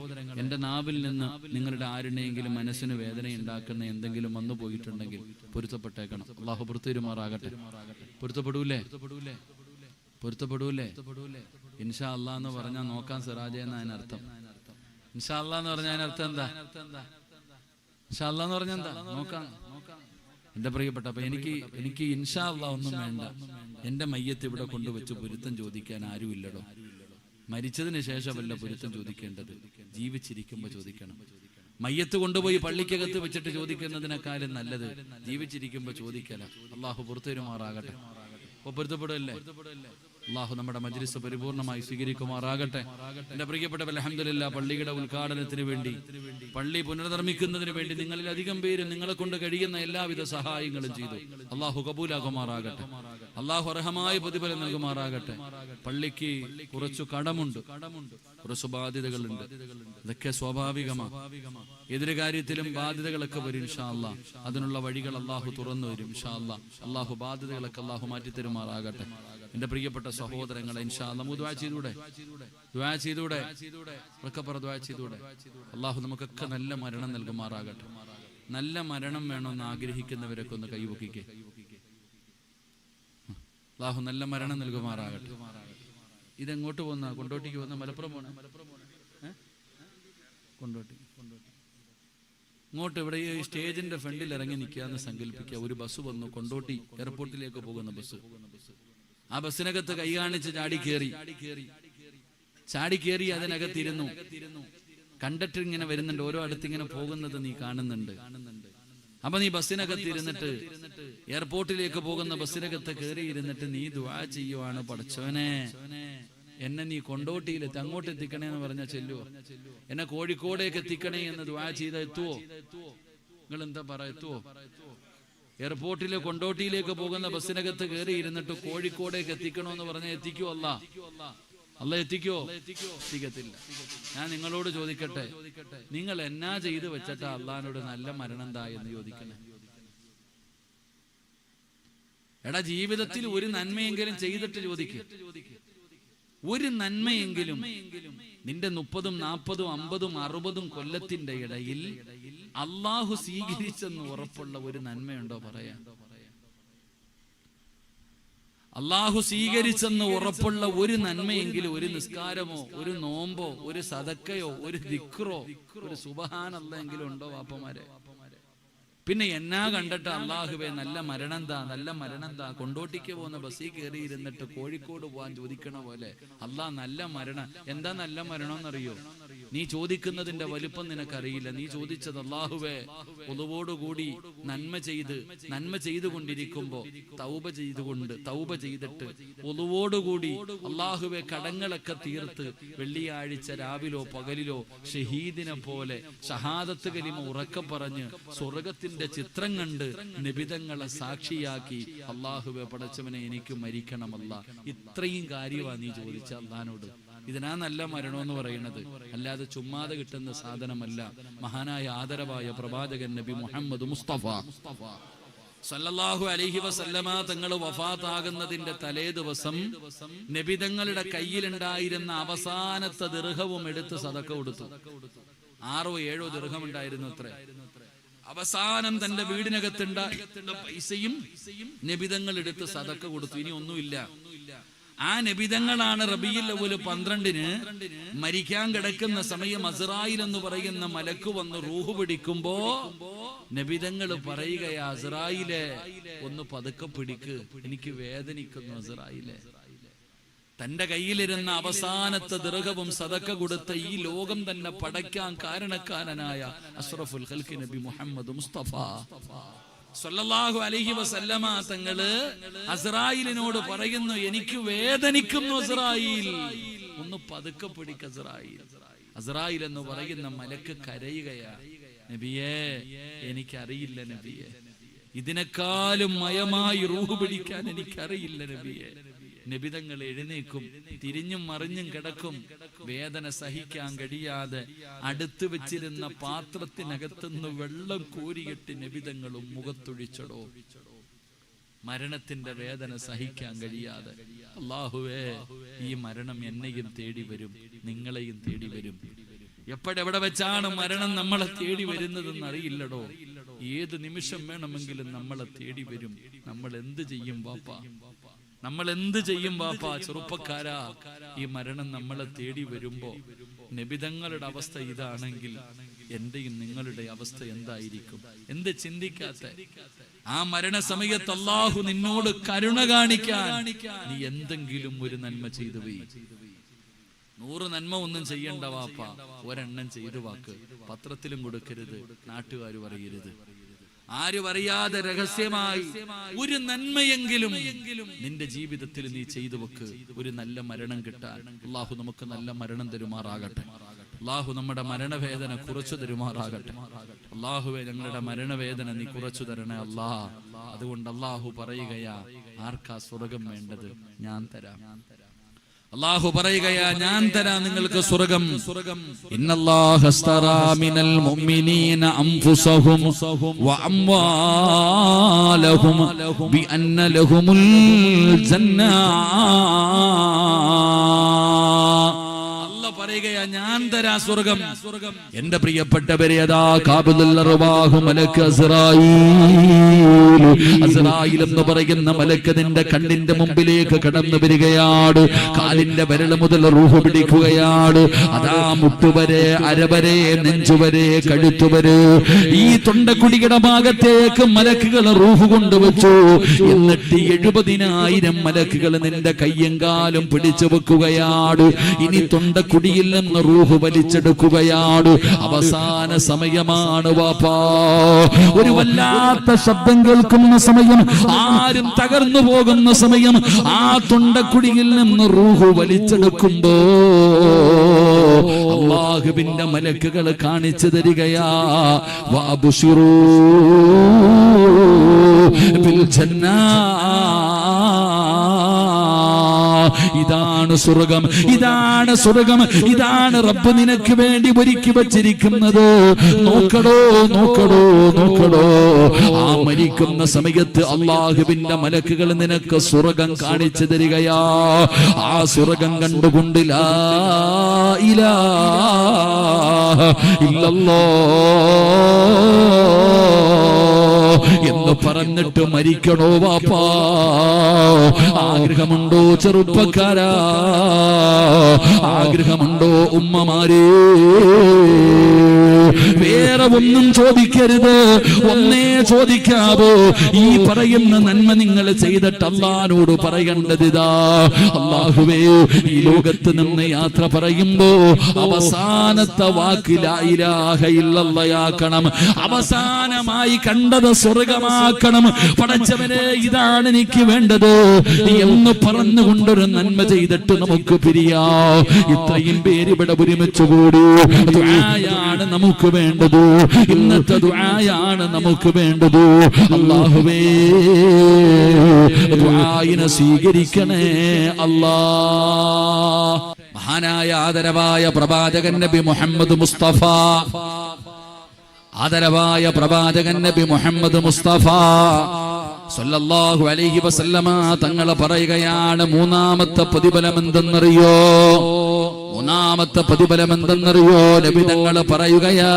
[SPEAKER 1] എൻ്റെ നാവിൽ നിന്ന് നിങ്ങളുടെ ആരുടെയെങ്കിലും മനസ്സിന് വേദന ഉണ്ടാക്കുന്ന എന്തെങ്കിലും വന്നു പോയിട്ടുണ്ടെങ്കിൽ പൊരുത്തപ്പെട്ടേക്കണം. അള്ളാഹു പൊരുത്തരുമാറാകട്ടെ. പൊരുത്തപ്പെടൂലേ? ഇൻഷാ അല്ലാഹ് എന്ന് പറഞ്ഞാൽ നോക്കാൻ സിറാജ് എന്ന അതിനർത്ഥം. ഇൻഷാ അല്ലാഹ് എന്ന് പറഞ്ഞാൽ അതിനർത്ഥം എന്താ? ഇൻഷാ അല്ലാഹ് എന്ന് പറഞ്ഞാൽ എന്താ? നോക്കാം. എൻ്റെ പ്രിയപ്പെട്ട, അപ്പൊ എനിക്ക് ഇൻഷാ അല്ലാഹ് ഒന്നും വേണ്ട. എൻ്റെ മയ്യത്ത് ഇവിടെ കൊണ്ടുവച്ച് പൊരുത്തം ചോദിക്കാൻ ആരുമില്ലടോ. മരിച്ചതിന് ശേഷമല്ല പൊരുത്തം ചോദിക്കേണ്ടത്, ജീവിച്ചിരിക്കുമ്പോൾ ചോദിക്കണം. മയ്യത്ത് കൊണ്ടുപോയി പള്ളിക്കകത്ത് വെച്ചിട്ട് ചോദിക്കുന്നതിനേക്കാളും നല്ലത് ജീവിച്ചിരിക്കുമ്പോൾ ചോദിക്കല. അള്ളാഹു പുറത്തുവരുമാറാകട്ടെ. പൊരുത്തപ്പെടല്ലേ? അള്ളാഹു നമ്മുടെ മജ്ലിസ് പരിപൂർണമായി സ്വീകരിക്കുമാറാകട്ടെ. എന്റെ പ്രിയപ്പെട്ട അൽഹംദുലില്ലാഹ്, പള്ളിയുടെ ഉദ്ഘാടനത്തിന് വേണ്ടി, പള്ളി പുനർനിർമ്മിക്കുന്നതിന് വേണ്ടി നിങ്ങളിൽ അധികം പേര് നിങ്ങളെ കൊണ്ട് കഴിയുന്ന എല്ലാവിധ സഹായങ്ങളും ചെയ്തു. അള്ളാഹു കബൂലാക്കുമാറാകട്ടെ. അള്ളാഹു അർഹമായ പ്രതിഫലം നൽകുമാറാകട്ടെ. പള്ളിക്ക് കുറച്ചു കടമുണ്ട്, കുറച്ചു ബാധ്യതകളുണ്ട്. ഇതൊക്കെ സ്വാഭാവികമാണ്. ഏതൊരു കാര്യത്തിലും ബാധ്യതകളൊക്കെ വരും. ഇൻഷാ അല്ലാഹ് അതിനുള്ള വഴികൾ അള്ളാഹു തുറന്നു വരും. ഇൻഷാ അല്ലാഹ് അള്ളാഹു ബാധ്യതകളൊക്കെ അള്ളാഹു മാറ്റിത്തരുമാറാകട്ടെ. എന്റെ പ്രിയപ്പെട്ട സഹോദരങ്ങളെ, ഇൻഷാ അല്ലാഹ് നമുക്ക് ദുആ ചെയ്തൂടെ? അള്ളാഹു നമുക്കൊക്കെ നല്ല മരണം നൽകുമാറാകട്ടെ. നല്ല മരണം വേണമെന്ന് ആഗ്രഹിക്കുന്നവരൊക്കെ ഒന്ന് കൈവക്കിക്കേ. അള്ളാഹു നല്ല മരണം നൽകുമാറാകട്ടെ. ഇതെങ്ങോട്ട് പോകുന്ന? കൊണ്ടോട്ടിക്ക് പോകുന്ന? മലപ്പുറം പോണ? കൊണ്ടോട്ടി. ഇങ്ങോട്ട് ഇവിടെ ഈ സ്റ്റേജിന്റെ ഫ്രണ്ടിൽ ഇറങ്ങി നിൽക്കാന്ന് സങ്കല്പിക്കുക. ഒരു ബസ് വന്നു, കൊണ്ടോട്ടി എയർപോർട്ടിലേക്ക് പോകുന്ന ബസ്. ആ ബസ്സിനകത്ത് കൈ കാണിച്ച് ചാടി കയറി അതിനകത്തിരുന്നു. കണ്ടക്ടർ ഇങ്ങനെ വരുന്നുണ്ട്, ഓരോ അടുത്തിങ്ങനെ പോകുന്നത് നീ കാണുന്നുണ്ട്. അപ്പൊ നീ ബസ്സിനകത്ത് ഇരുന്നിട്ട്, എയർപോർട്ടിലേക്ക് പോകുന്ന ബസ്സിനകത്ത് കയറി ഇരുന്നിട്ട് നീ ദുആ ചെയ്യുവാണ്, പടച്ചവനെ എന്നെ നീ കൊണ്ടോട്ടിയിലെത്തി, അങ്ങോട്ട് എത്തിക്കണേ എന്ന് പറഞ്ഞാൽ ചെല്ലുവോ? എന്നെ കോഴിക്കോടേക്ക് എത്തിക്കണേ എന്ന് ദുആ ചെയ്താൽ എത്തുവോ? നിങ്ങൾ എന്താ പറ, എത്തുവോ? എയർപോർട്ടിലെ കൊണ്ടോട്ടിയിലേക്ക് പോകുന്ന ബസ്സിനകത്ത് കയറി ഇരുന്നിട്ട് കോഴിക്കോടേക്ക് എത്തിക്കണോന്ന് പറഞ്ഞാൽ എത്തിക്കോ? അല്ല എത്തിക്കോ? എത്തിക്കത്തില്ല. ഞാൻ നിങ്ങളോട് ചോദിക്കട്ടെ, നിങ്ങൾ എന്നാ ചെയ്ത് വെച്ചിട്ടാ അള്ളാഹിനോട് നല്ല മരണം എന്താ എന്ന് ചോദിക്കണേ? എടാ, ജീവിതത്തിൽ ഒരു നന്മയെങ്കിലും ചെയ്തിട്ട് ചോദിക്കുക. ഒരു നന്മയെങ്കിലും നിന്റെ 30, 40, 50, 60 കൊല്ലത്തിന്റെ ഇടയിൽ അള്ളാഹു സ്വീകരിച്ചെന്ന് ഉറപ്പുള്ള ഒരു നന്മയുണ്ടോ പറയാൻ? അള്ളാഹു സ്വീകരിച്ചെന്ന് ഉറപ്പുള്ള ഒരു നന്മയെങ്കിലും, ഒരു നിസ്കാരമോ, ഒരു നോമ്പോ, ഒരു സദക്കയോ, ഒരു ദിക്റോ, ഒരു സുബ്ഹാനല്ലാഹെങ്കിലും ഉണ്ടോ വാപ്പമാരെ? പിന്നെ എന്നാ കണ്ടിട്ട് അള്ളാഹുവേ നല്ല മരണം എന്താ? കൊണ്ടോട്ടിക്ക് പോകുന്ന ബസ്സിൽ കയറി ഇരുന്നിട്ട് കോഴിക്കോട് പോകാൻ ചോദിക്കണ പോലെ അള്ളാഹ് നല്ല മരണം എന്താ? നല്ല മരണമെന്നറിയോ? നീ ചോദിക്കുന്നതിന്റെ വലുപ്പം നിനക്കറിയില്ല. നീ ചോദിച്ചത് അള്ളാഹുവേ ഒതുവോടുകൂടി നന്മ ചെയ്തുകൊണ്ടിരിക്കുമ്പോ തൗബ ചെയ്തിട്ട് ഒതുവോടുകൂടി അള്ളാഹുവെ കടങ്ങളൊക്കെ തീർത്ത് വെള്ളിയാഴ്ച രാവിലോ പകലിലോ ഷഹീദിനെ പോലെ ഷഹാദത്ത് കലിമ ഉറക്കം പറഞ്ഞ് സ്വർഗത്തിന്റെ ചിത്രം കണ്ട് നിബിതങ്ങളെ സാക്ഷിയാക്കി അള്ളാഹുവെ പടച്ചവനെ എനിക്ക് മരിക്കണമല്ല. ഇത്രയും കാര്യമാണ് നീ ചോദിച്ച അള്ളാഹിനോട്. ഇതിനാ നല്ല മരണമെന്ന് പറയുന്നത്, അല്ലാതെ ചുമ്മാതെ കിട്ടുന്ന സാധനമല്ല. മഹാനായ ആദരവായ പ്രവാചകൻ നബി മുഹമ്മദ് മുസ്തഫ സല്ലല്ലാഹു അലൈഹി വസല്ലമ തങ്ങൾ വഫാത്താകുന്നതിന്റെ തലേ ദിവസം നബി തങ്ങളുടെ കയ്യിലുണ്ടായിരുന്ന അവസാനത്തെ ദിർഹവും എടുത്ത് സദക്ക കൊടുത്തു. 6-7 ദിർഹം ഉണ്ടായിരുന്നു അത്രേ. അവസാനം തന്റെ വീടിനകത്തുണ്ടായിരുന്ന പൈസയും നബിതങ്ങൾ എടുത്ത് സദക്ക കൊടുത്തു. ഇനി ഒന്നുമില്ല. ആ നബിതങ്ങളാണ് റബീഉൽ അവ്വൽ 12-ന് മരിക്കാൻ കിടക്കുന്ന സമയം അസ്റായിൽ എന്ന് പറയുന്ന മലക്ക് വന്ന് റൂഹ് പിടിക്കുമ്പോ നബിതങ്ങൾ പറയുകയാ, അസ്റായിലെ ഒന്ന് പതുക്കെ പിടിക്ക്, എനിക്ക് വേദനിക്കുന്നു അസ്റായിലെ. തന്റെ കയ്യിലിരുന്ന അവസാനത്തെ ദിർഹവും സദക്ക കൊടുത്ത ഈ ലോകം തന്നെ പടയ്ക്കാൻ കാരണക്കാരനായ അഷ്റഫുൽ ഖൽഖ് നബി മുഹമ്മദ് മുസ്തഫ സല്ലല്ലാഹു അലൈഹി വസല്ലമ തങ്ങള് അസ്റായിലിനോട് പറയുന്നു, എനിക്ക് വേദനിക്കുന്നു അസ്റായിൽ, ഒന്ന് പതുക്കെ പിടിക്ക് അസ്റായിൽ. അസ്റായിൽ എന്ന് പറയുന്ന മലക്ക് കരയുകയാ, നബിയേ എനിക്കറിയില്ല നബിയേ, ഇതിനേക്കാളും മയമായി റൂഹ് പിടിക്കാൻ എനിക്കറിയില്ല നബിയേ. നബിതങ്ങൾ എഴുന്നേക്കും, തിരിഞ്ഞും മറിഞ്ഞും കിടക്കും. വേദന സഹിക്കാൻ കഴിയാതെ അടുത്ത് വെച്ചിരുന്ന പാത്രത്തിനകത്തുനിന്ന് വെള്ളം കോരിയിട്ട് നബിതങ്ങളും മുഖത്തൊഴിച്ചടോ. മരണത്തിന്റെ വേദന സഹിക്കാൻ കഴിയാതെ, അല്ലാഹുവേ ഈ മരണം എന്നെയും തേടി വരും, നിങ്ങളെയും തേടി വരും. എപ്പോഴെവിടെ വെച്ചാണ് മരണം നമ്മളെ തേടി വരുന്നതെന്ന് അറിയില്ലടോ. ഏത് നിമിഷം വേണമെങ്കിലും നമ്മളെ തേടി വരും. നമ്മൾ എന്ത് ചെയ്യും വാപ്പാ? നമ്മൾ എന്ത് ചെയ്യും വാപ്പാ? ചെറുപ്പക്കാരാ, ഈ മരണം നമ്മളെ തേടി വരുമ്പോ നബിതങ്ങളുടെ അവസ്ഥ ഇതാണെങ്കിൽ എന്റെയും നിങ്ങളുടെ അവസ്ഥ എന്തായിരിക്കും? എന്ത് ചിന്തിക്കാത്ത? ആ മരണസമയത്ത് അല്ലാഹു നിന്നോട് കരുണ കാണിക്കാൻ നീ എന്തെങ്കിലും ഒരു നന്മ ചെയ്തു പോയി. 100 നന്മ ഒന്നും ചെയ്യണ്ട വാപ്പ, ഒരെണ്ണം ചെയ്തു വാക്ക്. പത്രത്തിലും കൊടുക്കരുത്, നാട്ടുകാർ പറയരുത്, ആരും അറിയാതെ രഹസ്യമായി ഒരു നന്മയെങ്കിലും നിന്റെ ജീവിതത്തിൽ നീ ചെയ്തു വെക്ക്. ഒരു നല്ല മരണം കിട്ടാൻ അല്ലാഹു നമുക്ക് നല്ല മരണം തരുമാറാകട്ടെ. അല്ലാഹു നമ്മുടെ മരണവേദന കുറച്ചു തരുമാറാകട്ടെ. അല്ലാഹുവേ ഞങ്ങളുടെ മരണവേദന നീ കുറച്ചു തരണേ അല്ലാ. അതുകൊണ്ട് അല്ലാഹു പറയുകയാ, ആർക്കാ സ്വർഗം വേണ്ടത്? ഞാൻ തരാം. അല്ലാഹു പറയുകയാ, ഞാൻ തരാം നിങ്ങൾക്ക് സ്വർഗം. ഇന്നല്ലാഹ അസ്തറാ മിനൽ മുഅ്മിനീന അൻഫുസഹും വഅംവാലഹും ബിഅന്ന ലഹുമുൽ ജന്ന. പറയുകയാ, ഞാൻ തരാ സ്വർഗം. എന്റെ പ്രിയപ്പെട്ടവരെ, അതാ ഖാബിദുൽ അർവാഹ് മലക്ക് അസ്റായീൽ എന്ന് പറയുന്ന മലക്ക് നിന്റെ കണ്ണിന്റെ മുമ്പിലേക്ക് കടന്നു വരികയാണ്. കാലിന്റെ വിരൽ മുതൽ റൂഹ് പിടിക്കുകയാണ്. അതാ മുട്ടുവരെ, അരവരെ, നെഞ്ചുവരെ, കഴുത്തുവരെ, ഈ തൊണ്ടക്കുടിയുടെ ഭാഗത്തേക്ക് മലക്കുകൾ റൂഹ് കൊണ്ടുവച്ചു. എന്നിട്ട് 70,000 മലക്കുകൾ നിന്റെ കയ്യും കാലും പിടിച്ചു വെക്കുകയാണ്. ഇനി തൊണ്ടക്കുടിയിൽ നിന്ന് റൂഹ് വലിച്ചെടുക്കുകയാണ്. അവസാന സമയമാണ് വാപ്പാ. ഒരു വല്ലാത്ത ശബ്ദം കേൾക്കുന്ന സമയം, ആരും തകർന്നു പോകുന്ന സമയം. ആ തൊണ്ടക്കുടിയിൽ നിന്ന് റൂഹ് വലിച്ചെടുക്കുമ്പോ അല്ലാഹുവിന്റെ മലക്കുകൾ കാണിച്ചു തരികയാ, വഅബ്ശിറൂ ബിൽ ജന്ന. ഇതാണ് സ്വർഗം, ഇതാണ് സ്വർഗം, ഇതാണ് റബ്ബ് നിനക്ക് വേണ്ടി ഒരുക്കി വച്ചിരിക്കുന്നത്. നോക്കടോ, നോക്കടോ, നോക്കടോ. ആ മരിക്കുന്ന സമയത്ത് അല്ലാഹുവിന്റെ മലക്കുകൾ നിനക്ക് സ്വർഗം കാണിച്ചു തരികയാ. ആ സ്വർഗം കണ്ടുകൊണ്ട് ലാ ഇലാഹ ഇല്ലല്ലാഹ് എന്ന് പറഞ്ഞിട്ട് മരിക്കണോ വാപ്പാ? ആഗ്രഹമുണ്ടോ ചെറുപ്പക്കാരാ? ആഗ്രഹമുണ്ടോ ഉമ്മമാരേ? വേറെ ഒന്നും ചോദിക്കരുത്, ഒന്നേ ചോദിക്കാവോ. ഈ പറയുന്ന നന്മ നിങ്ങൾ ചെയ്തിട്ട് അല്ലാഹുവോട് പറയേണ്ടതിതാ, അല്ലാഹുവേ ഈ ലോകത്ത് നിന്ന് യാത്ര പറയുമ്പോ അവസാനത്തെ വാക്ക് ലാ ഇലാഹ ഇല്ലല്ലാഹയാക്കണം. അവസാനമായി കണ്ടത് സ്വർഗമാക്കണം. പടച്ചവനെ, ഇതാണ് എനിക്ക് വേണ്ടത് എന്ന് പറഞ്ഞുകൊണ്ടൊരു നന്മ ചെയ്തിട്ട് നമുക്ക് പിരിയാം. ഇത്രയും പേര് ഇവിടെ ഒരുമിച്ച് കൂടി. ദുആയാണ് നമുക്ക് വേണ്ടത്, ഇന്നത്തെ ദുആയാണ് നമുക്ക് വേണ്ടത്. അല്ലാഹുവേ ദുആയിനെ സ്വീകരിക്കണേ അല്ലാ. മഹാനായ ആദരവായ പ്രവാചകൻ നബി മുഹമ്മദ് മുസ്തഫ, ആദരവായ പ്രവാചകൻ നബി മുഹമ്മദ് മുസ്തഫ സല്ലല്ലാഹു അലൈഹി വസല്ലമ തങ്ങൾ പറയുകയാണ്, മൂന്നാമത്തെ പ്രതിഫലം എന്തെന്നറിയോ? മൂന്നാമത്തെ പ്രതിഫലം എന്തെന്നറിയോ? നബി തങ്ങൾ പറയുകയാ,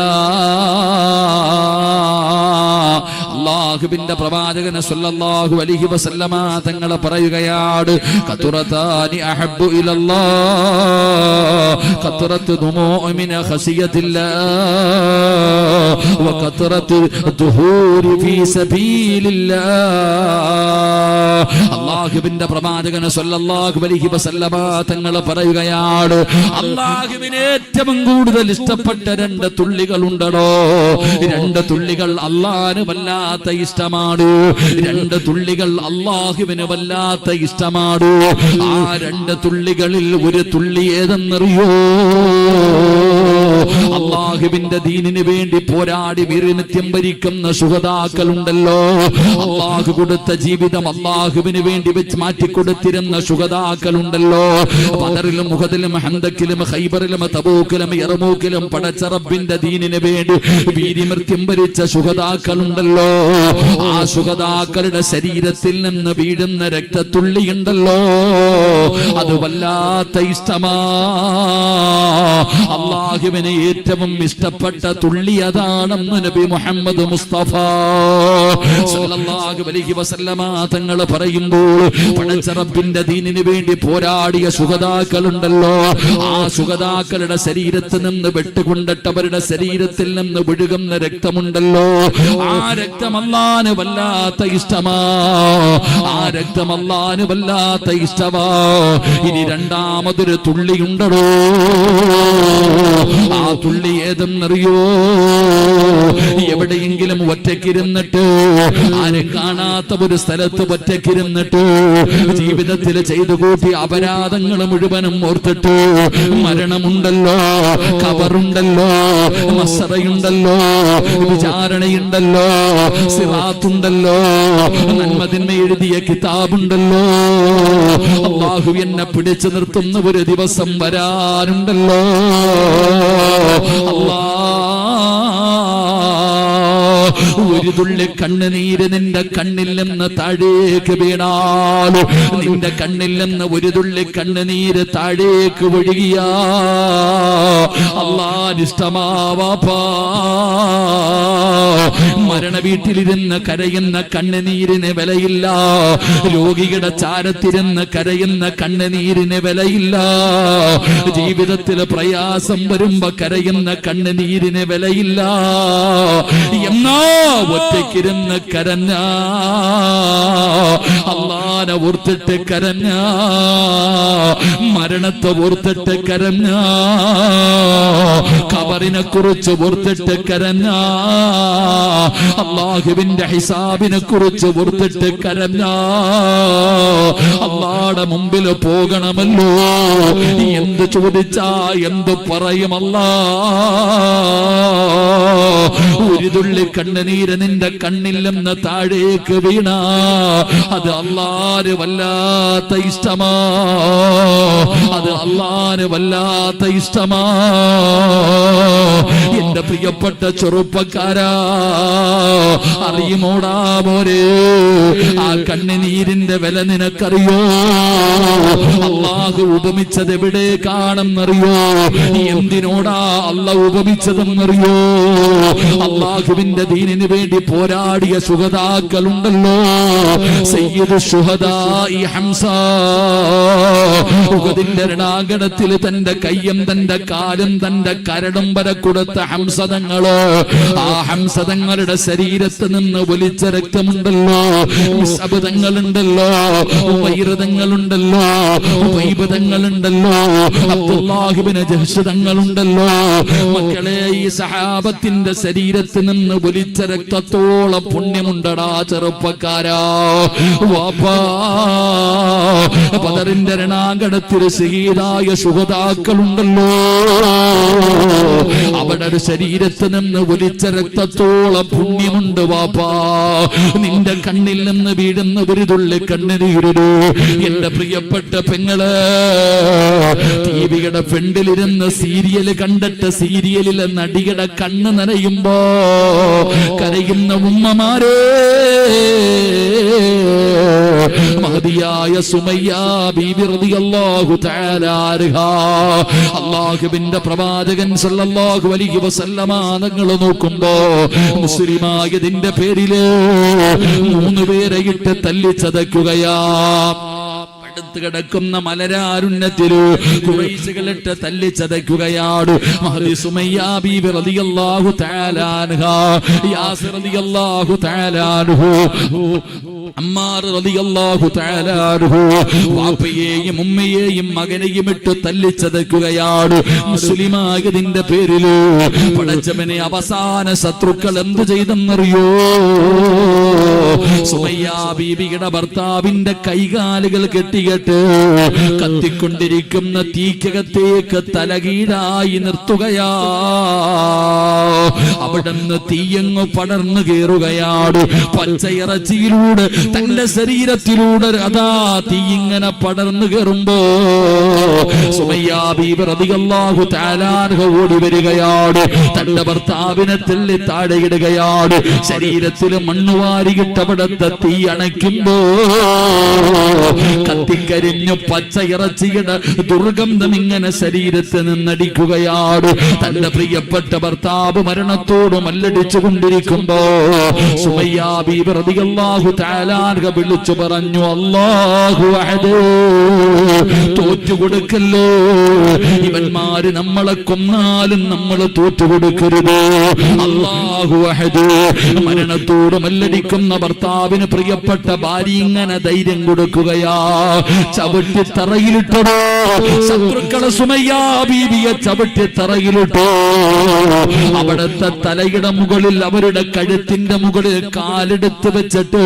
[SPEAKER 1] അല്ലാഹുവിന്റെ പ്രവാചകൻ സല്ലല്ലാഹു അലൈഹി വസല്ലമ തങ്ങൾ പറയുകയാണ്, ഖതുറതാനി അഹബ്ബു ഇലല്ലാഹ് ഖതുറത്തു ദുമൂഉ മിൻ ഖശിയത്തില്ലാഹ് വഖതുറത്തു ദുഹൂരി ഫീ സബീലില്ലാഹ്. അല്ലാഹുവിന്റെ പ്രവാചകൻ സല്ലല്ലാഹു അലൈഹി വസല്ലമ തങ്ങൾ പറയുകയാണ്, അല്ലാഹുവിന് ഏറ്റവും കൂടുതൽ ഇഷ്ടപ്പെട്ട രണ്ട് തുള്ളികളുണ്ടോ? രണ്ട് തുള്ളികൾ അല്ലാഹുവിന് വല്ലാത്ത ഇഷ്ടമാണ്. രണ്ട് തുള്ളികൾ അല്ലാഹുവിന് വല്ലാത്ത ഇഷ്ടമാണ്. ആ രണ്ട് തുള്ളികളിൽ ഒരു തുള്ളി ഏതെന്നറിയോ? അല്ലാഹുവിന്റെ ദീനിന് വേണ്ടി പോരാടി വീരനിത്യം ഭരിക്കുന്ന ശുഹദാക്കളുണ്ടല്ലോ, അല്ലാഹു കൊടുത്ത ജീവിതം അല്ലാഹുവിന് വേണ്ടി വെച്ച് മാറ്റിക്കൊടുത്തിരുന്ന ശുഹദാക്കളുണ്ടല്ലോ, ബദറിലും ഉഹദിലും ഹന്തക്കിലും ഖൈബറിലും തബൂക്കിലും യർമൂക്കിലും പടച്ച റബ്ബിന്റെ ദീനിന് വേണ്ടി വീരമൃത്യം ഭരിച്ച ശുഹദാക്കളുണ്ടല്ലോ, ആ ശുഹദാക്കളുടെ ശരീരത്തിൽ നിന്ന് വീഴുന്ന രക്തത്തുള്ളിയുണ്ടല്ലോ, അത് വല്ലാത്ത ഇഷ്ടമാ. അല്ലാഹുവിന് ഏറ്റവും ഇഷ്ടപ്പെട്ട തുള്ളി അതാണെന്ന് നബി മുഹമ്മദ് മുസ്തഫ സല്ലല്ലാഹു അലൈഹി വസല്ലമ തങ്ങൾ പറയുമ്പോൾ, പടച്ച റബ്ബിന്റെ ദീനിന് വേണ്ടി പോരാടിയ ശുഹദാക്കളുണ്ടല്ലോ, ആ ശുഹദാക്കളുടെ ശരീരത്തിൽ നിന്ന് വെട്ടുകൊണ്ടിട്ടവരുടെ ശരീരത്തിൽ നിന്ന് ഒഴുകുന്ന രക്തമുണ്ടല്ലോ, ആ രക്തം അല്ലാഹുവിന് വല്ലാത്ത ഇഷ്ടമാ. ആ രക്തം അല്ലാഹുവിന് വല്ലാത്ത ഇഷ്ടമാ. ഇനി രണ്ടാമതൊരു തുള്ളിയുണ്ടോ? ആ തുള്ളി ഏതെന്നറിയോ? എവിടെയെങ്കിലും ഒറ്റക്കിരുന്നിട്ട്, ആരും കാണാത്ത ഒരു സ്ഥലത്ത് ഒറ്റക്കിരുന്നിട്ട് ജീവിതത്തിൽ ചെയ്തു കൂട്ടി അപരാധങ്ങൾ മുഴുവനും ഓർത്തിട്ട് മരണമുണ്ടല്ലോ, ഖബറുണ്ടല്ലോ, മസ്റയുണ്ടല്ലോ, വിചാരണയുണ്ടല്ലോ, സിറാത്തുണ്ടല്ലോ, നന്മതിന്മ എഴുതിയ കിതാബുണ്ടല്ലോ, അല്ലാഹു എന്നെ പിടിച്ചു നിർത്തുന്ന ഒരു ദിവസം വരാനുണ്ടല്ലോ. ഒരു തുള്ളി കണ്ണുനീര് നിന്റെ കണ്ണിൽ നിന്ന് താഴേക്ക് വീണാൽ, നിന്റെ കണ്ണിൽ നിന്ന് ഒരു തുള്ളി കണ്ണുനീര് താഴേക്ക് ഒഴുകിയ അല്ലാഹുവിന് ഇഷ്ടമാവാപ്പാ. മരണ വീട്ടിലിരുന്ന് കരയുന്ന കണ്ണുനീരിന് വിലയില്ല, രോഗിയുടെ ചാരത്തിരുന്ന് കരയുന്ന കണ്ണുനീരിന് വിലയില്ല, ജീവിതത്തിൽ പ്രയാസം വരുമ്പോ കരയുന്ന കണ്ണുനീരിന് വിലയില്ല. എന്നാ ഒറ്റയ്ക്കിരുന്ന് കരഞ്ഞ, അല്ലാഹുവിനെ ഓർത്തിട്ട് കരഞ്ഞ, മരണത്തെ ഓർത്തിട്ട് കരഞ്ഞ, ഖബറിനെ കുറിച്ച് ഓർത്തിട്ട് കരഞ്ഞ, അല്ലാഹുവിന്റെ ഹിസാബിനെ കുറിച്ച് ഓർത്തിട്ട് കരഞ്ഞ, അല്ലാഹുവിന്റെ മുമ്പിൽ പോകണമല്ലോ. എന്ത് ചോദിച്ചാ എന്ത് പറയും അല്ലാഹ്? ഒരു തുള്ളി കണ്ണുനീര് നിന്റെ കണ്ണിൽ നിന്ന് താഴേക്ക് വീണ, അത് അല്ലാഹുവിന് വല്ലാത്ത ഇഷ്ടമാ. അത് അല്ലാഹുവിന് വല്ലാത്ത ഇഷ്ടമാ. എന്റെ പ്രിയപ്പെട്ട ചെറുപ്പക്കാരാ, അറിയുമോടാ മോരെ, ആ കണ്ണുനീരിന്റെ വില നിനക്കറിയോ? അല്ലാഹു ഉപമിച്ചത് എവിടേക്കാണെന്നറിയോ? എന്തിനോടാ അല്ലാഹു ഉപമിച്ചതെന്നറിയോ? അല്ലാഹുവിന്റെ ദീനിന് വേണ്ടി പോരാടിയ ശുഹദാക്കളുണ്ടല്ലോ, സയ്യിദു ശുഹദാഇ ഹംസ, ഉഹദിന്റെ രണാങ്കണത്തിൽ തന്റെ കയ്യും തന്റെ കാലും തന്റെ കരടും വരെ കൊടുത്ത ഹംസതങ്ങള്, ആ ഹംസതങ്ങളുടെ ശരീരത്ത് നിന്ന് ഒലിച്ച രക്തമുണ്ടല്ലോ, മിസ്അബതങ്ങളുണ്ടല്ലോ, വൈരതങ്ങളുണ്ടല്ലോ, വൈബതങ്ങളുണ്ടല്ലോ, അബ്ദുല്ലാഹിബ്നു ജഹ്ശ് തങ്ങളുണ്ടല്ലോ. മക്കളെ, ഈ സഹാബത്തിന്റെ ശരീരത്തിൽ നിന്ന് ഒലിച്ച രക്തത്തോളം പുണ്യമുണ്ടടാ ചെറുപ്പക്കാരാ. വാപ്പാ, ബദറിന്റെ രണാങ്കണത്തിൽ ശഹീദ ഷഹീദായ ശുഹദാക്കളുണ്ടല്ലോ, അവിടെ ശരീരത്തിൽ നിന്ന് ഒലിച്ച രക്തത്തോളം പുണ്യമുണ്ട് വാപ്പാ. നിന്റെ കണ്ണിൽ നിന്ന് വീഴുന്ന ഒരു തുള്ളി കണ്ണുനീരോ എന്റെ പ്രിയപ്പെട്ട പെങ്ങള് ടിവിയുടെ ഫ്രണ്ടിലിരുന്ന് സീരിയല് കണ്ടിട്ട് സീരിയലിലെ നടിയുടെ കണ്ണ് നനയുമ്പോ കരയുന്ന ഉമ്മമാരേ, മഹദിയായ സുമയ്യ ബീബി റളിയല്ലാഹു തആല അൻഹാ, അല്ലാഹുവിന്റെ പ്രവാചകൻ സല്ലല്ലാഹു അലൈഹി വസല്ലമ തങ്ങൾ നോക്കുമ്പോ മുസ്ലിമായതിന്റെ പേരില് 3 പേരെ ഇട്ട് തല്ലിച്ചതയ്ക്കുകയാ. അടുത്ത് കിടക്കുന്ന മലരാരുണ്യത്തില് ഖുറൈശികളിട്ട് തല്ലിച്ചതയ്ക്കുകയാണ്. മഹദി സുമയ്യ ബീബി റളിയല്ലാഹു തആല അൻഹാ, യാസിർ റളിയല്ലാഹു തആല അൻഹു, അമ്മാർ റളിയല്ലാഹു തആല അൻഹു വാപ്പയെയും ഉമ്മയെയും മകനെയും ഇട്ട് തല്ലിച്ചതയ്ക്കുകയാണ്. മുസ്ലിമായതിന്റെ പേരില് പടച്ചവനെ അവസാന ശത്രുക്കൾ എന്ത് ചെയ്തെന്നറിയോ? സുമയ്യ ബീബിയുടെ ഭർത്താവിന്റെ കൈകാലുകൾ കെട്ടിയിട്ട് കത്തിക്കൊണ്ടിരിക്കുന്ന തീക്കകത്തേക്ക് തലകീഴായി നിർത്തുകയാ. അവിടുന്ന് തീയങ്ങ് പടർന്നു കയറുകയാണ്. പച്ചയിറച്ചിയിലൂടെ തന്റെ ശരീരത്തിലൂടെ അതാ തീയിങ്ങനെ പടർന്നു കയറുമ്പോ സുമയ്യ ബീബി റളിയല്ലാഹു തആല അൻഹ ഓടി വരികയാണ്. തന്റെ ഭർത്താവിനെ തള്ളി താഴെയിടുകയാണ്. ശരീരത്തിൽ മണ്ണുവാരിയിട്ടവിടത്തെ തീ അണയ്ക്കുമ്പോ കത്തിക്കരിഞ്ഞു പച്ച ഇറച്ചിയുടെ ദുർഗന്ധം ഇങ്ങനെ ശരീരത്തിൽ നിന്നടിക്കുകയാണ്. തന്റെ പ്രിയപ്പെട്ട ഭർത്താവ് മരണത്തോട് മല്ലടിച്ചു കൊണ്ടിരിക്കുമ്പോ സുമയ്യ ബീബി റളിയല്ലാഹു തആല അൻഹ വിളിച്ചു പറഞ്ഞു, അല്ലാഹു അഹദ്, തോറ്റുകൊടുക്കല്ലോ. ഇവന്മാര് നമ്മളെ കൊന്നാലും നമ്മൾ തോറ്റുകൊടുക്കരുത്. അല്ലാഹു അഹദ്. മരണത്തോട് മല്ലടിക്കുന്ന ഭർത്താവിന് പ്രിയപ്പെട്ട ഭാര്യ ഇങ്ങനെ ധൈര്യം കൊടുക്കുകയാ. ചവിട്ടി തറയിലിട്ടോ ശത്രുക്കളെ സുമയ്യ ബീവിയെ ചവിട്ടി തറയിലിട്ടോ. അവിടുത്തെ തലയുടെ മുകളിൽ അവരുടെ കഴുത്തിന്റെ മുകളിൽ കാലെടുത്ത് വെച്ചിട്ട്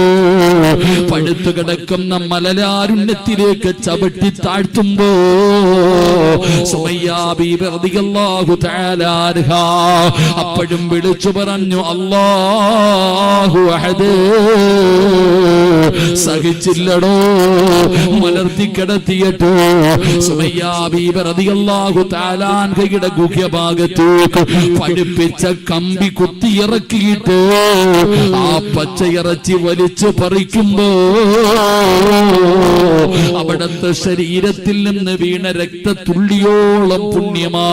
[SPEAKER 1] പഴുത്തു കിടക്കുന്ന മലരാരുണ്യത്തിലേക്ക് ചവിട്ടി താഴ്ത്തുമ്പോ സുമയ്യ ബീബി റളിയല്ലാഹു തആല അൻഹാ അപ്പോഴും വിളിച്ചു പറഞ്ഞു, അല്ലാഹു അഹദ്. സഹിച്ചില്ലടോ, മലർത്തി കിടത്തിയിട്ടോ സുമയ്യ ബീബി റളിയല്ലാഹു തആല അൻഹയുടെ ഗുഹ്യഭാഗത്തേക്ക് പഠിപ്പിച്ച കമ്പി കുത്തിയിറക്കിയിട്ട് ആ പച്ചയിറച്ചി വലിച്ചു പറിക്കുമ്പോ അവിടത്തെ ശരീരത്തിൽ നിന്ന് വീണ രക്തത്തുള്ളിയോളം പുണ്യമാ.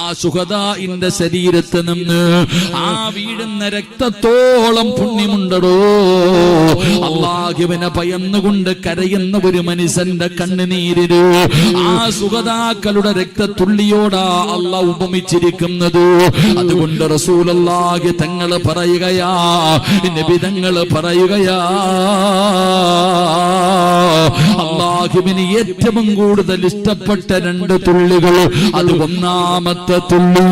[SPEAKER 1] ആ സുഹദാഇന്റെ ശരീരത്തിൽ നിന്ന് ആ വീഴുന്ന രക്തത്തോളം പുണ്യമുണ്ടടോ. അല്ലാഹുവിനെ ഭയന്നുകൊണ്ട് കരയുന്ന ഒരു മനുഷ്യന്റെ കണ്ണുനീരിന് ആ സുഹദാക്കളുടെ രക്തത്തുള്ളിയോടാ അല്ലാഹു ഉപമിച്ചിരിക്കുന്നത്. അതുകൊണ്ട് റസൂലുള്ളാഹി തങ്ങൾ പറയുകയാ, നബി തങ്ങൾ പറയുകയാ, അല്ലാഹുവിന് ഏറ്റവും കൂടുതൽ ഇഷ്ടപ്പെട്ട 2 തുള്ളികൾ, അത് ഒന്നാമത്തെ തുള്ളി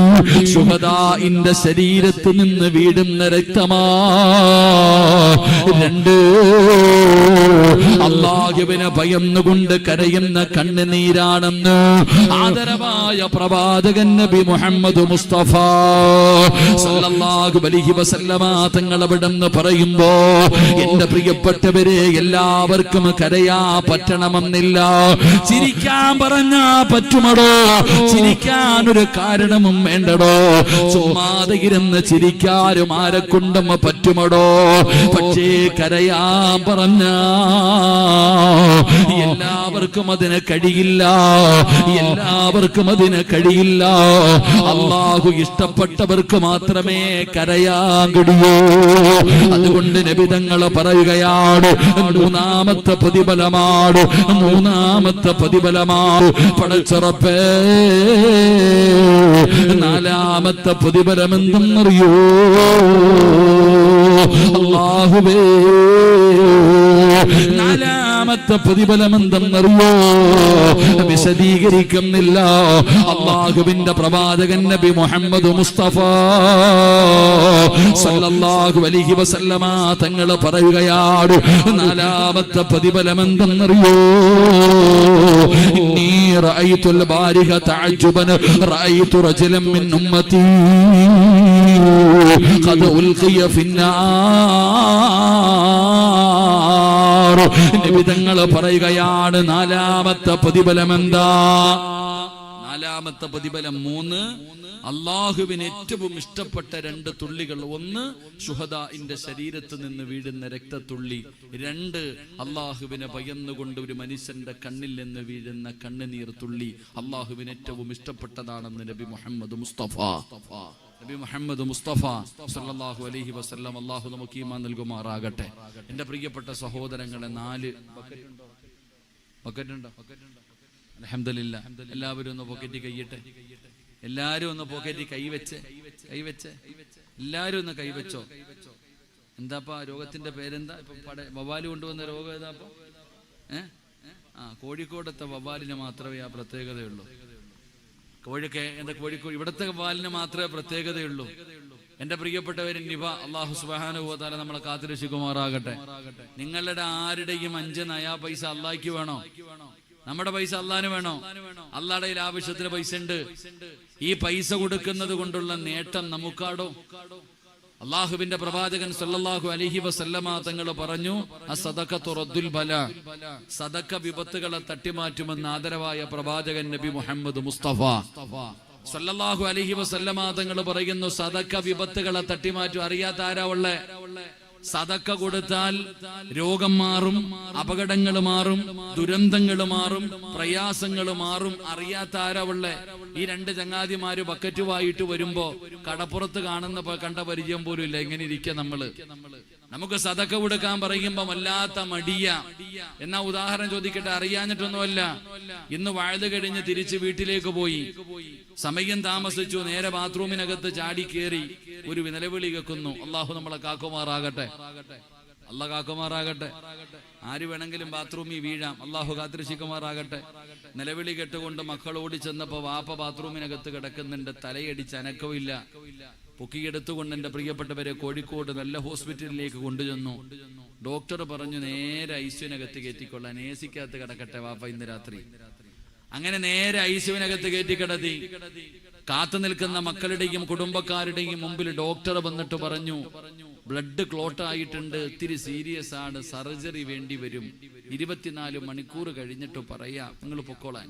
[SPEAKER 1] ശുഹദാഇന്റെ ശരീരത്തിൽ നിന്ന് വീഴുന്ന രക്തമാ. 2 അല്ലാഹുവിനെ ഭയന്നുകൊണ്ട് കരയുന്ന കണ്ണുനീരാണെന്ന് ആദരവായ പ്രവാചകൻ നബി മുഹമ്മദ് മുസ്തഫ സല്ലല്ലാഹു അലൈഹി വസല്ലമ തങ്ങൾ അവിടെന്ന് പറയുമ്പോ, എന്റെ പ്രിയപ്പെട്ടവരെ, എല്ലാവർക്കും കരയാ പറ്റണമെന്നില്ല. ചിരിക്കാൻ പറഞ്ഞാ പറ്റുമടോ? ചിരിക്കാനൊരു കാരണവും വേണ്ടടോ. ചുമ്മാതെ ഇരുന്ന് ചിരിക്കാനും ആരെ കൊണ്ടും പറ്റുമടോ? പക്ഷേ കരയാൻ പറഞ്ഞ എല്ലാവർക്കും അതിന് കഴിയില്ല. എല്ലാവർക്കും അതിന് കഴിയില്ല. അല്ലാഹു ഇഷ്ടപ്പെട്ടവർക്ക് മാത്രമേ കരയാൻ കഴിയൂ. അതുകൊണ്ട് നബി തങ്ങൾ പറയുകയാണ്, 3ാമത്തെ പ്രതിഫലമാണ്, 3ാമത്തെ പ്രതിഫലമാണ് പടച്ചറപ്പേ. 4ാമത്തെ പ്രതിഫലം എന്തെന്നറിയോ? അല്ലാഹുവേ, 4ാമത്തെ പ്രതിഫലം എന്തെന്നറിയോ? വിശദീകരിക്കുന്നില്ല. അല്ലാഹുവിന്റെ പ്രവാചകൻ നബി മുഹമ്മദ് മുസ്തഫ സല്ലല്ലാഹു അലൈഹി വസല്ലമ തങ്ങൾ പറയുകയാണ്, നാലാമത്തെ പ്രതിഫലം എന്തെന്നറിയോ? ഇന്നി റഅയ്തുൽ ബാരിഹ തഅജ്ജുബൻ റഅയ്തു റജുലൻ മിൻ ഉമ്മത്തി ഖദ ഉൽഖിയ ഫിന്നാർ. നബി തങ്ങൾ പറയുകയാണ്, നാലാമത്തെ പ്രതിഫലം എന്താ? നാലാമത്തെ പ്രതിഫലം 3 അള്ളാഹുവിന് ഏറ്റവും ഇഷ്ടപ്പെട്ട 2 തുള്ളികൾ. 1 ശുഹദാഇന്റെ ശരീരത്ത് നിന്ന് വീഴുന്ന രക്തത്തുള്ളി. 2 അള്ളാഹുവിനെ ഭയന്നുകൊണ്ട് ഒരു മനുഷ്യന്റെ കണ്ണിൽ നിന്ന് വീഴുന്ന കണ്ണുനീർ തുള്ളി. അള്ളാഹുവിന് ഏറ്റവും ഇഷ്ടപ്പെട്ടതാണെന്ന് നബി മുഹമ്മദ് മുസ്തഫ സല്ലല്ലാഹു അലൈഹി വസല്ലം. അള്ളാഹു നമുക്ക് ഈമാൻ നൽകുമാറാകട്ടെ. എന്റെ പ്രിയപ്പെട്ട സഹോദരങ്ങളെ, 4 ബക്കറ്റുണ്ടോ? അൽഹംദുലില്ലാ. എല്ലാവരും ഒന്ന് പോക്കറ്റി കൈയിട്ടെ. എല്ലാരും ഒന്ന് പോക്കറ്റി കൈവച്ച് എല്ലാരും ഒന്ന് കൈവച്ചോ. എന്താപ്പാ രോഗത്തിന്റെ പേരെന്താ? ഇപ്പൊ വവ്വാല് കൊണ്ടുവന്ന രോഗം ഏതാപ്പോ? കോഴിക്കോടത്തെ വവ്വാലിന് മാത്രമേ ആ പ്രത്യേകതയുള്ളൂ. കോഴിക്കോട് ഇവിടത്തെ വവ്വാലിന് മാത്രമേ പ്രത്യേകതയുള്ളൂ. എന്റെ പ്രിയപ്പെട്ടവരെ, നിപ അല്ലാഹു സുബ്ഹാനഹു വ തആല നമ്മളെ കാത്തുരക്ഷിക്കുമാറാകട്ടെ. നിങ്ങളുടെ ആരുടെയും 5 നയാ പൈസ അല്ലാഹ്ക്ക് വേണോ? നമ്മുടെ പൈസ അള്ളാന് വേണോ? അള്ളാഹുടെ ആവശ്യത്തിന് പൈസ ഉണ്ട്. ഈ പൈസ കൊടുക്കുന്നത് കൊണ്ടുള്ള നേട്ടം നമുക്കാടോ? അള്ളാഹുവിന്റെ പ്രവാചകൻ സല്ലല്ലാഹു അലൈഹി വസല്ലമ തങ്ങൾ പറഞ്ഞു, അസ്സദഖത്തു റദ്ദുൽ ബലാ, സദഖ വിപത്തുകളെ തട്ടിമാറ്റുമെന്ന് ആദരവായ പ്രവാചകൻ നബി മുഹമ്മദ് മുസ്തഫ സല്ലല്ലാഹു അലൈഹി വസല്ലമ തങ്ങൾ പറയുന്നു, സദഖ വിപത്തുകളെ തട്ടിമാറ്റും. അറിയാത്ത ആരാ ഉള്ളേ? സദക്ക കൊടുത്താൽ രോഗം മാറും, അപകടങ്ങൾ മാറും, ദുരന്തങ്ങൾ മാറും, പ്രയാസങ്ങൾ മാറും. അറിയാത്ത ആരാ ഉള്ളേ? ഈ 2 ചങ്ങാതിമാര് ബക്കറ്റുമായിട്ട് വരുമ്പോ കടപ്പുറത്ത് കണ്ട പരിചയം പോലും ഇല്ല. എങ്ങനെ ഇരിക്കുക നമ്മള്? നമുക്ക് സദക്ക കൊടുക്കാൻ പറയുമ്പോ വല്ലാത്ത മടിയ. എന്നാ ഉദാഹരണം ചോദിക്കട്ടെ, അറിയാഞ്ഞിട്ടൊന്നുമല്ല. ഇന്ന് വഴുത് കഴിഞ്ഞ് തിരിച്ച് വീട്ടിലേക്ക് പോയി, സമയം താമസിച്ചു, നേരെ ബാത്റൂമിനകത്ത് ചാടി കയറി ഒരു നിലവിളി കേൾക്കുന്നു. അള്ളാഹു നമ്മളെ കാക്കുമാറാകട്ടെ. അള്ളാഹ് കാക്കുമാറാകട്ടെ. ആര് വേണമെങ്കിലും ബാത്റൂമിൽ വീഴാം. അള്ളാഹു കാത്തുരക്ഷിക്കുമാറാകട്ടെ. നിലവിളി കേട്ടുകൊണ്ട് മക്കൾ ഓടി ചെന്നപ്പോ വാപ്പ ബാത്റൂമിനകത്ത് കിടക്കുന്നുണ്ട്. തലയടിച്ച് അനക്കവില്ല. പൊക്കിയെടുത്തുകൊണ്ട് എന്റെ പ്രിയപ്പെട്ടവരെ കോഴിക്കോട് നല്ല ഹോസ്പിറ്റലിലേക്ക് കൊണ്ടുചെന്നു. ഡോക്ടർ പറഞ്ഞു, നേരെ ഐസിയുനകത്ത് കയറ്റിക്കൊള്ളാൻ, ഏസിക്കകത്ത് കിടക്കട്ടെ വാപ്പ ഇന്ന് രാത്രി. അങ്ങനെ നേരെ ഐസിയുനകത്ത് കയറ്റിക്കിടത്തി. കാത്തു നിൽക്കുന്ന മക്കളുടെയും കുടുംബക്കാരുടെയും മുമ്പിൽ ഡോക്ടർ വന്നിട്ട് പറഞ്ഞു, ബ്ലഡ് ക്ലോട്ട് ആയിട്ടുണ്ട്, ഇത്തിരി സീരിയസ് ആണ്, സർജറി വേണ്ടി വരും, 24 മണിക്കൂർ കഴിഞ്ഞിട്ട് പറയാം, നിങ്ങൾ പൊക്കോളാൻ.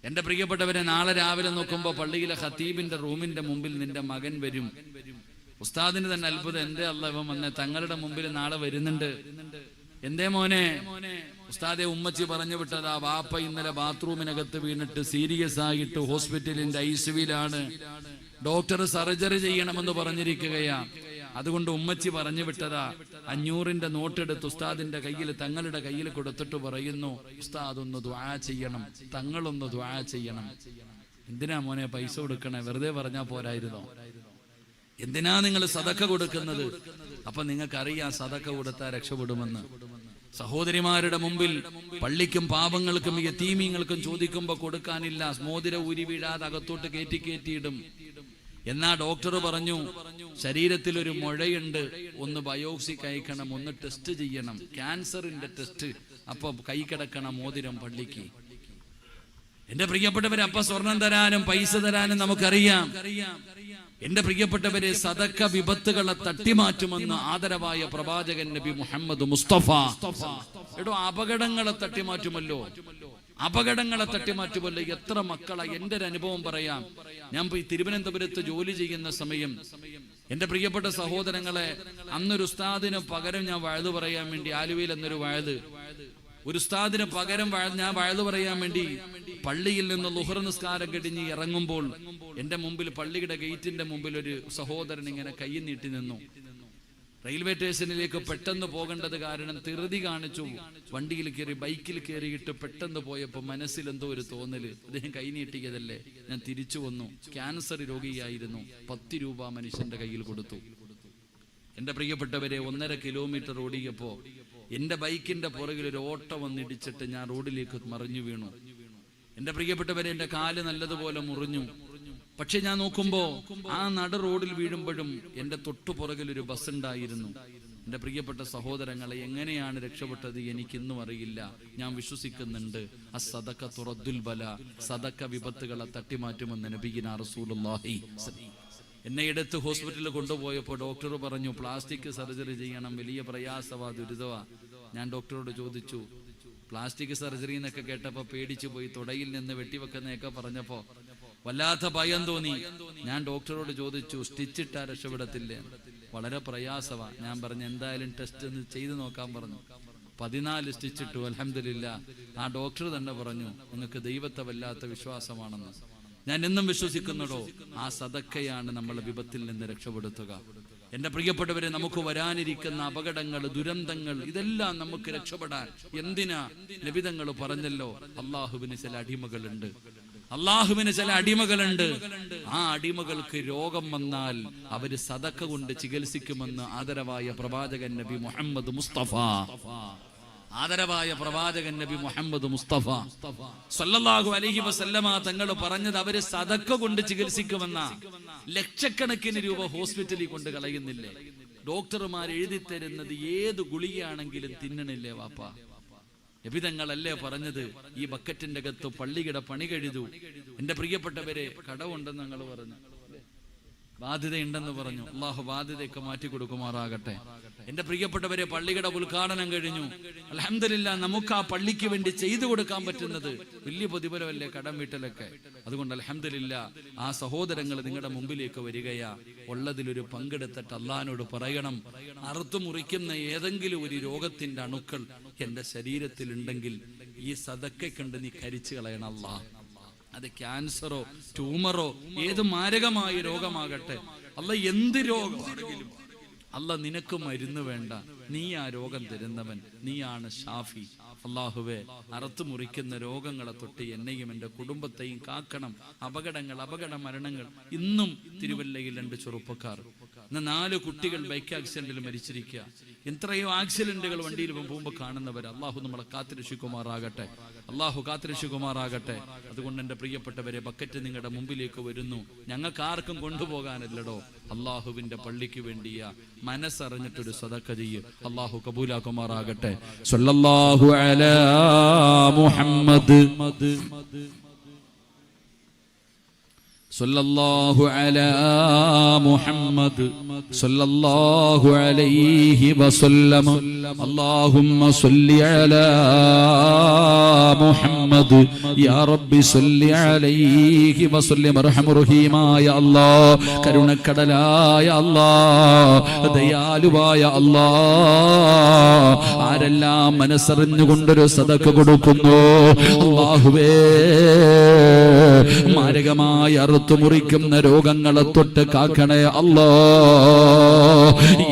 [SPEAKER 1] എന്റെ പ്രിയപ്പെട്ടവരെ, നാളെ രാവിലെ നോക്കുമ്പോ പള്ളിയിലെ ഖത്തീബിന്റെ റൂമിന്റെ മുമ്പിൽ നിന്റെ മകൻ വരും. ഉസ്താദിന് തന്നെ അത്ഭുതം, എന്തേ അല്ലാ ഇവൻ വന്നേ? തങ്ങളുടെ മുമ്പിൽ നാളെ വരുന്നുണ്ട്. എന്തേ മോനെ? ഉസ്താദെ, ഉമ്മച്ചി പറഞ്ഞു വിട്ടതാ, വാപ്പ ഇന്നലെ ബാത്റൂമിനകത്ത് വീണിട്ട് സീരിയസ് ആയിട്ട് ഹോസ്പിറ്റലിന്റെ ഐസിയുവിലാണ്. ഡോക്ടർ സർജറി ചെയ്യണമെന്ന് പറഞ്ഞിരിക്കുകയാ. അതുകൊണ്ട് ഉമ്മച്ചി പറഞ്ഞു വിട്ടതാ. 500ന്റെ നോട്ടെടുത്ത് ഉസ്താദിന്റെ കയ്യിൽ, തങ്ങളുടെ കയ്യിൽ കൊടുത്തിട്ട് പറയുന്നു, ഉസ്താദ് ഒന്ന് ദുആ ചെയ്യണം, തങ്ങളൊന്ന് ദുആ ചെയ്യണം. എന്തിനാ മോനെ പൈസ കൊടുക്കണേ? വെറുതെ പറഞ്ഞാ പോരായിരുന്നോ? എന്തിനാ നിങ്ങൾ സദക്ക കൊടുക്കുന്നത്? അപ്പൊ നിങ്ങൾക്കറിയാം സദക്ക കൊടുത്താൽ രക്ഷപ്പെടുമെന്ന്. സഹോദരിമാരുടെ മുമ്പിൽ പള്ളിക്കും പാവങ്ങൾക്കും യതീമീങ്ങൾക്കും ചോദിക്കുമ്പോ കൊടുക്കാനില്ല. മോതിര ഊരി വീഴാതെ അകത്തോട്ട് കയറ്റിയിടും. എന്നാ ഡോക്ടർ പറഞ്ഞു, ശരീരത്തിൽ ഒരു മുഴയുണ്ട്, ഒന്ന് ബയോപ്സി കഴിക്കണം, ഒന്ന് ടെസ്റ്റ് ചെയ്യണം, ക്യാൻസറിന്റെ ടെസ്റ്റ്. അപ്പൊ കൈ കിടക്കണം മോതിരം പള്ളിക്ക്. എന്റെ പ്രിയപ്പെട്ടവരെ, അപ്പൊ സ്വർണം തരാനും പൈസ തരാനും നമുക്കറിയാം. എന്റെ പ്രിയപ്പെട്ടവരെ, സദക്ക വിപത്തുകളെ തട്ടിമാറ്റുമെന്ന് ആദരവായ പ്രവാചകൻ നബി മുഹമ്മദ് മുസ്തഫ. എടോ, അപകടങ്ങളെ തട്ടിമാറ്റുമല്ലോ, അപകടങ്ങളെ തട്ടിമാറ്റുമല്ലോ. എത്ര മക്കളാ? എന്റെ ഒരു അനുഭവം പറയാം. ഞാൻ പോയി തിരുവനന്തപുരത്ത് ജോലി ചെയ്യുന്ന സമയം, എന്റെ പ്രിയപ്പെട്ട സഹോദരങ്ങളെ, അന്നൊരു ഉസ്താദിന് പകരം ഞാൻ വഴുതു പറയാൻ വേണ്ടി, ആലുവയിൽ എന്നൊരു വഴുത്, ഒരു ഉസ്താദിന് പകരം ഞാൻ വഴുതു പറയാൻ വേണ്ടി പള്ളിയിൽ നിന്ന് ളുഹർ നിസ്കാരം കഴിഞ്ഞ് ഇറങ്ങുമ്പോൾ എന്റെ മുമ്പിൽ, പള്ളിയുടെ ഗേറ്റിന്റെ മുമ്പിൽ ഒരു സഹോദരൻ ഇങ്ങനെ കൈ നീട്ടി നിന്നു. റെയിൽവേ സ്റ്റേഷനിലേക്ക് പെട്ടെന്ന് പോകേണ്ടത് കാരണം ധൃതി കാണിച്ചു. വണ്ടിയിൽ കയറി, ബൈക്കിൽ കയറിയിട്ട് പെട്ടെന്ന് പോയപ്പോ മനസ്സിലെന്തോ ഒരു തോന്നല്, അദ്ദേഹം കൈ നീട്ടിയതല്ലേ. ഞാൻ തിരിച്ചു വന്നു. ക്യാൻസർ രോഗിയായിരുന്നു. 10 രൂപ മനുഷ്യന്റെ കയ്യിൽ കൊടുത്തു. എന്റെ പ്രിയപ്പെട്ടവരെ, 1.5 കിലോമീറ്റർ ഓടിയപ്പോ എന്റെ ബൈക്കിന്റെ പുറകിൽ ഒരു ഓട്ടോ വന്നിടിച്ചിട്ട് ഞാൻ റോഡിലേക്ക് മറിഞ്ഞു വീണു. എന്റെ പ്രിയപ്പെട്ടവരെ, എന്റെ കാല് നല്ലതുപോലെ മുറിഞ്ഞു. പക്ഷെ ഞാൻ നോക്കുമ്പോ ആ നട റോഡിൽ വീഴുമ്പോഴും എന്റെ തൊട്ടുപുറകിൽ ഒരു ബസ് ഉണ്ടായിരുന്നു. എന്റെ പ്രിയപ്പെട്ട സഹോദരങ്ങളെ, എങ്ങനെയാണ് രക്ഷപ്പെട്ടത് എനിക്കിന്നും അറിയില്ല. ഞാൻ വിശ്വസിക്കുന്നുണ്ട് അസ്സദഖ തുറദ്ദുൽ ബല, സദഖ വിപത്തുകളെ തട്ടിമാറ്റുമെന്ന് നബിയിനാ റസൂലുള്ളാഹി. എന്നെ എടുത്ത് ഹോസ്പിറ്റലിൽ കൊണ്ടുപോയപ്പോൾ ഡോക്ടർ പറഞ്ഞു പ്ലാസ്റ്റിക് സർജറി ചെയ്യണം, വലിയ പ്രയാസവാ, ദുരിതവാ. ഞാൻ ഡോക്ടറോട് ചോദിച്ചു, പ്ലാസ്റ്റിക് സർജറി എന്നൊക്കെ കേട്ടപ്പോ പേടിച്ചു പോയി. തുടയിൽ നിന്ന് വെട്ടിവെക്കുന്നതൊക്കെ പറഞ്ഞപ്പോ വല്ലാത്ത ഭയം തോന്നി. ഞാൻ ഡോക്ടറോട് ചോദിച്ചു, സ്റ്റിച്ചിട്ടാ രക്ഷപ്പെടത്തില്ലേ? വളരെ പ്രയാസവാ. ഞാൻ പറഞ്ഞു എന്തായാലും ടെസ്റ്റ് ഒന്ന് ചെയ്ത് നോക്കാൻ പറഞ്ഞു. 14 സ്റ്റിച്ചിട്ടു. അൽഹംദുലില്ലാ. ആ ഡോക്ടർ തന്നെ പറഞ്ഞു നിങ്ങൾക്ക് ദൈവത്തെ വല്ലാത്ത വിശ്വാസമാണെന്ന്. ഞാൻ എന്നും വിശ്വസിക്കുന്നുടോ, ആ സദക്കയാണ് നമ്മളെ വിപത്തിൽ നിന്ന് രക്ഷപ്പെടുത്തുക. എന്റെ പ്രിയപ്പെട്ടവരെ, നമുക്ക് വരാനിരിക്കുന്ന അപകടങ്ങൾ, ദുരന്തങ്ങൾ, ഇതെല്ലാം നമുക്ക് രക്ഷപ്പെടാൻ എന്തിനാ? നബിതങ്ങൾ പറഞ്ഞല്ലോ, അള്ളാഹുവിന് ചില അടിമകളുണ്ട്. അള്ളാഹുവിന് ചില അടിമകളുണ്ട്. ആ അടിമകൾക്ക് രോഗം വന്നാൽ അവര് സദക്ക കൊണ്ട് ചികിത്സിക്കുമെന്ന് ആദരവായ പ്രവാചകൻ നബി മുഹമ്മദ് മുസ്തഫ സല്ലല്ലാഹു അലൈഹി വസല്ലമ തങ്ങൾ പറഞ്ഞത് അവര് സദക്ക കൊണ്ട് ചികിത്സിക്കുമെന്ന. ലക്ഷക്കണക്കിന് രൂപ ഹോസ്പിറ്റലിൽ കൊണ്ട് കളയുന്നില്ലേ? ഡോക്ടർമാർ എഴുതി തരുന്നത് ഏത് ഗുളികയാണെങ്കിലും തിന്നണില്ലേ വാപ്പ? നബിതങ്ങളല്ലേ പറഞ്ഞത് ഈ ബക്കറ്റിന്റെ അകത്ത് പള്ളിയുടെ പണി കഴിതു. എന്റെ പ്രിയപ്പെട്ടവരെ, കടവുണ്ടെന്ന് ഞങ്ങൾ പറഞ്ഞു, ബാധ്യതയുണ്ടെന്ന് പറഞ്ഞു. അള്ളാഹു ബാധ്യതയൊക്കെ മാറ്റി കൊടുക്കുമാറാകട്ടെ. എന്റെ പ്രിയപ്പെട്ടവരെ, പള്ളിയുടെ ഉദ്ഘാടനം കഴിഞ്ഞു. അൽഹംദുലില്ലാഹ്, നമുക്ക് ആ പള്ളിക്ക് വേണ്ടി ചെയ്തു കൊടുക്കാൻ പറ്റുന്നത് വലിയ പ്രതിഫലമല്ലേ കടം വീട്ടലൊക്കെ. അതുകൊണ്ട് അൽഹംദുലില്ലാഹ്, ആ സഹോദരങ്ങൾ നിങ്ങളുടെ മുമ്പിലേക്ക് വരികയാ. ഉള്ളതിലൊരു പങ്കെടുത്തിട്ട് അള്ളാഹിനോട് പറയണം, അറുത്തു മുറിക്കുന്ന ഏതെങ്കിലും ഒരു രോഗത്തിന്റെ അണുക്കൾ എന്റെ ശരീരത്തിൽ ഉണ്ടെങ്കിൽ ഈ സദക്ക കണ്ട് നീ കരിച്ചു കളയണം അല്ലാ. അത് ക്യാൻസറോ ട്യൂമറോ ഏത് മാരകമായ രോഗമാകട്ടെ, അല്ല എന്ത് രോഗമാണെങ്കിലും അല്ല നിനക്ക് മരുന്ന് വേണ്ട, നീ ആ രോഗം തരുന്നവൻ, നീയാണ് ഷാഫി. അള്ളാഹുവേ, അറുത്തു മുറിക്കുന്ന രോഗങ്ങളെ തൊട്ട് എന്നെയും എൻ്റെ കുടുംബത്തെയും കാക്കണം. അപകട മരണങ്ങൾ. ഇന്നും തിരുവല്ലയിൽ 2 ചെറുപ്പക്കാർ, ഇന്ന് 4 കുട്ടികൾ ബൈക്ക് ആക്സിഡന്റിൽ മരിച്ചിരിക്കുക. എത്രയോ ആക്സിഡന്റുകൾ വണ്ടിയിൽ പോകുമ്പോൾ കാണുന്നവർ. അള്ളാഹു നമ്മളെ കാത്തിരക്ഷിക്കുമാറാകട്ടെ. അതുകൊണ്ട് എൻ്റെ പ്രിയപ്പെട്ടവരെ, ബക്കറ്റ് നിങ്ങളുടെ മുമ്പിലേക്ക് വരുന്നു. ഞങ്ങൾക്ക് ആർക്കും കൊണ്ടുപോകാനല്ലടോ, അള്ളാഹുവിന്റെ പള്ളിക്ക് വേണ്ടിയാ. മനസ്സറിഞ്ഞിട്ടൊരു സദഖ ചെയ്യ്. അള്ളാഹു കബൂലാക്കുമാറാകട്ടെ. സ്വല്ലല്ലാഹു അലാ മുഹമ്മദ് സല്ലല്ലാഹു അലാ മുഹമ്മദ് സല്ലല്ലാഹു അലൈഹി വസല്ലം. അല്ലാഹുമ്മ സല്ലി അലാ മുഹമ്മദ് യാ റബ്ബി സല്ലി അലൈഹി വസല്ലം. അർഹമർ റഹീമായ അല്ലാഹ്, കരുണക്കടലായ അല്ലാഹ്, ദയാലുവായ അല്ലാഹ്, ആരെല്ലാം മനസ്സറിഞ്ഞുകൊണ്ടൊരു സദഖ കൊടുക്കുന്നു അല്ലാഹുവേ, മാരകമായ മുറിക്കുന്ന രോഗങ്ങളെ തൊട്ട് കാക്കണേ അല്ലാ.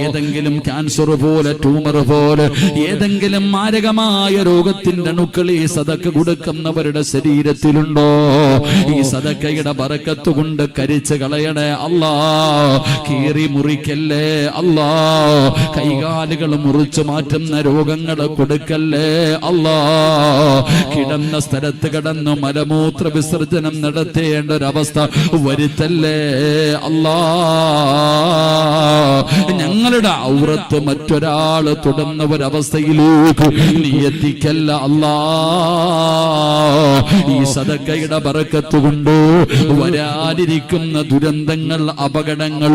[SPEAKER 1] ഏതെങ്കിലും ക്യാൻസർ പോലെ, ട്യൂമർ പോലെ, ഏതെങ്കിലും മാരകമായ രോഗത്തിന്റെ അണുക്കൾ ഈ സദഖ കൊടുക്കുന്നവരുടെ ശരീരത്തിലുണ്ടോ? ഈ സദഖയുടെ ബറക്കത്ത് കൊണ്ട് കരിച്ചു കളയണേ അല്ലാ. കീറി മുറിക്കല്ലേ അല്ലാ. കൈകാലുകൾ മുറിച്ചു മാറ്റുന്ന രോഗങ്ങളെ കൊടുക്കല്ലേ അല്ലാ. കിടന്ന സ്ഥലത്ത് കിടന്ന് മലമൂത്ര വിസർജനം നടത്തേണ്ട ഒരവസ്ഥ വരുത്തല്ലേ അല്ലാ. ഞങ്ങളുടെ ഔറത്ത് മറ്റൊരാള് തുടർന്ന ഒരവസ്ഥയിലേക്ക് നീ എത്തിക്കല്ല അല്ലാ. ഈ സദഖയുടെ ബറക്കത്ത് കൊണ്ട് വരാനിരിക്കുന്ന ദുരന്തങ്ങൾ, അപകടങ്ങൾ